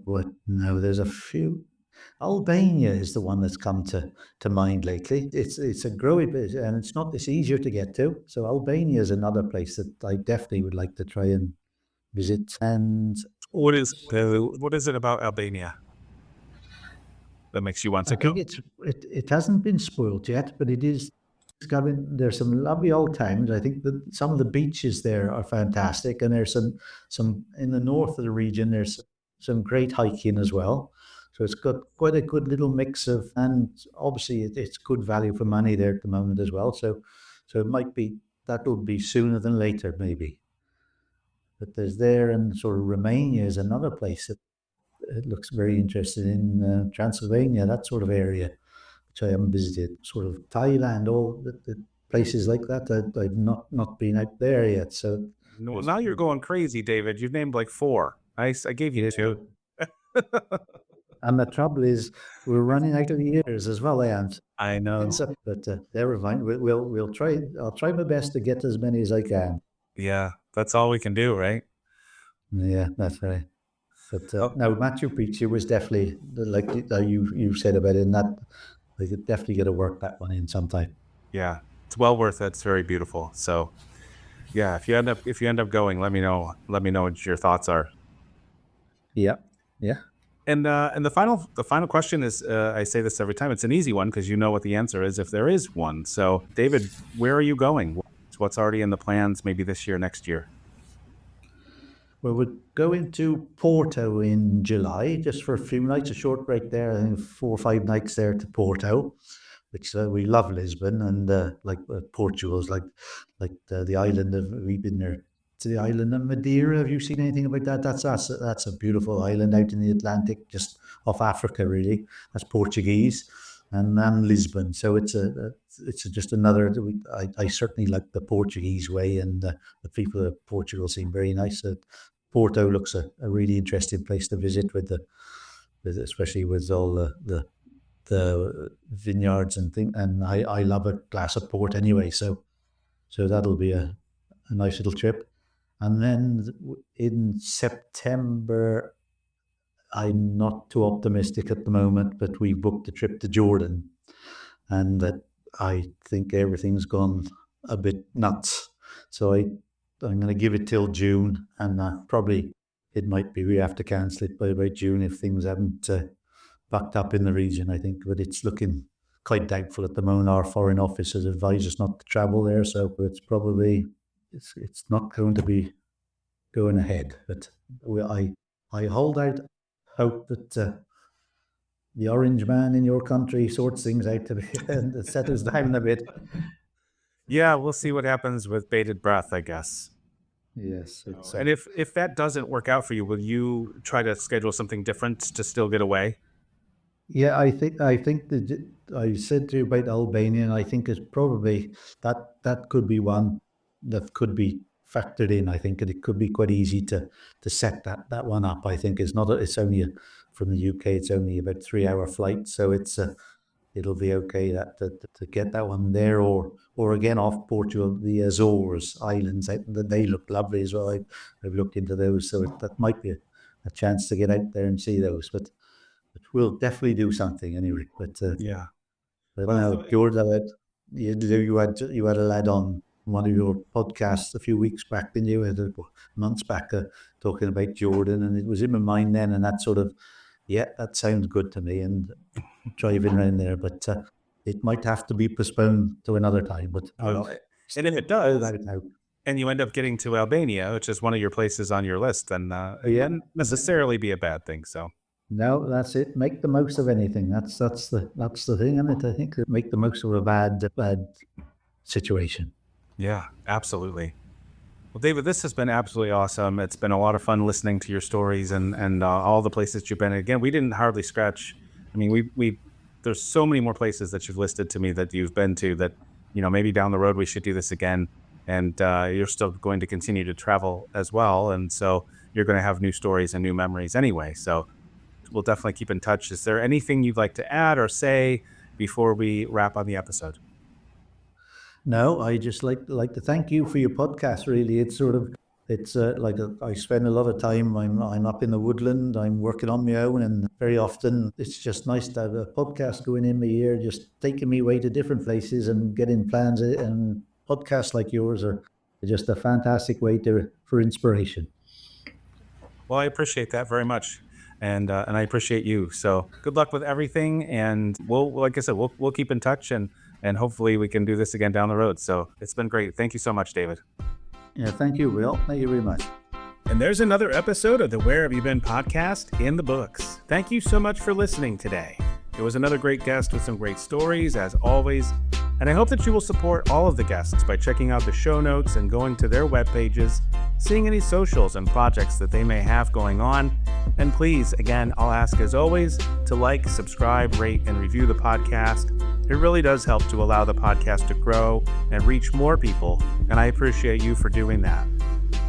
what? No, there's a few. Albania is the one that's come to mind lately. It's a growing bit, and it's easier to get to. So Albania is another place that I definitely would like to try and visit. And What is it about Albania that makes you want I to think go? it hasn't been spoiled yet, but it is coming. There's some lovely old towns. I think that some of the beaches there are fantastic, and there's some in the north of the region. There's some great hiking as well. So it's got quite a good little mix of, and obviously it's good value for money there at the moment as well. So it might be that will be sooner than later maybe. But there's there, and sort of Romania is another place that it looks very interesting in Transylvania, that sort of area, which I haven't visited. Sort of Thailand, all the places like that. I've not been out there yet. So Well, now you're going crazy, David. You've named like 4. I gave you 2. and the trouble is, we're running out of years as well, and I know. so, but never mind. We'll try. I'll try my best to get as many as I can. Yeah, that's all we can do, right? Yeah, that's right. But Oh, no, Machu Picchu was definitely like you said about it, and that I could definitely get to work that one in sometime. yeah. It's well worth it. It's very beautiful. So, yeah, if you end up going, let me know. Let me know what your thoughts are. Yeah, yeah. And the final question is, I say this every time. It's an easy one because you know what the answer is if there is one. So, David, where are you going? What's already in the plans? Maybe this year, next year. Well, we're going to Porto in July, just for a few nights, a short break there. I think 4 or 5 nights there to Porto, which we love Lisbon and Portugal's like the island of we've been there to the island of Madeira. Have you seen anything about that? That's a beautiful island out in the Atlantic, just off Africa, really. That's Portuguese, and Lisbon. So it's just another. I certainly like the Portuguese way, and the people of Portugal seem very nice. Porto looks a really interesting place to visit especially with all the vineyards and thing. And I love a glass of port anyway, so that'll be a nice little trip. And then in September, I'm not too optimistic at the moment, but we booked a trip to Jordan, and that I think everything's gone a bit nuts. So I'm going to give it till June, and probably it might be we have to cancel it by about June if things haven't backed up in the region, I think. But it's looking quite doubtful at the moment. Our foreign office has advised us not to travel there, so it's probably it's not going to be going ahead. But I hold out hope that the orange man in your country sorts things out to be and settles down a bit. Yeah, we'll see what happens with bated breath, I guess. Yes. And if that doesn't work out for you, will you try to schedule something different to still get away? Yeah, I think that I said to you about Albania, and I think it's probably that could be one that could be factored in. I think it could be quite easy to set that one up. I think it's only from the UK. It's only about 3-hour flight, so it'll be okay to get that one there, or again off Portugal, the Azores Islands. They look lovely as well. I've looked into those, so that might be a chance to get out there and see those. But we'll definitely do something anyway. But yeah, I don't know, George. You had a lad on one of your podcasts a few weeks back, didn't you? Months back, talking about Jordan, and it was in my mind then, and that sort of, yeah, that sounds good to me, and driving around there, but it might have to be postponed to another time. But and if it does, and you end up getting to Albania, which is one of your places on your list, then it wouldn't necessarily be a bad thing. So. No, that's it. Make the most of anything. That's the thing, isn't it? I think make the most of a bad situation. Yeah, absolutely. Well, David, this has been absolutely awesome. It's been a lot of fun listening to your stories and all the places you've been. Again, we didn't hardly scratch. I mean, we there's so many more places that you've listed to me that you've been to that, maybe down the road we should do this again. And you're still going to continue to travel as well, and so you're going to have new stories and new memories anyway. So we'll definitely keep in touch. Is there anything you'd like to add or say before we wrap on the episode? No, I just like to thank you for your podcast. Really, it's I spend a lot of time. I'm up in the woodland. I'm working on my own, and very often it's just nice to have a podcast going in my ear, just taking me away to different places and getting plans. And podcasts like yours are just a fantastic way for inspiration. Well, I appreciate that very much. And I appreciate you. So good luck with everything. And like I said, we'll keep in touch and hopefully we can do this again down the road. So it's been great. Thank you so much, David. Yeah, thank you, Will. Thank you very much. And there's another episode of the Where Have You Been podcast in the books. Thank you so much for listening today. It was another great guest with some great stories, as always. And I hope that you will support all of the guests by checking out the show notes and going to their web pages, seeing any socials and projects that they may have going on. And please, again, I'll ask as always to like, subscribe, rate, and review the podcast. It really does help to allow the podcast to grow and reach more people, and I appreciate you for doing that.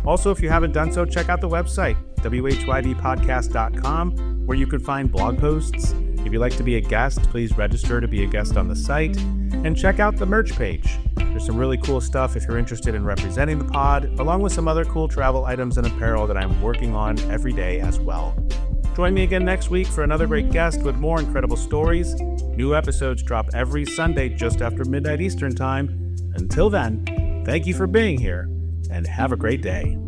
Also, if you haven't done so, check out the website, whybpodcast.com, where you can find blog posts. If you'd like to be a guest, please register to be a guest on the site, and check out the merch page. There's some really cool stuff if you're interested in representing the pod, along with some other cool travel items and apparel that I'm working on every day as well. Join me again next week for another great guest with more incredible stories. New episodes drop every Sunday just after midnight Eastern Time. Until then, thank you for being here, and have a great day.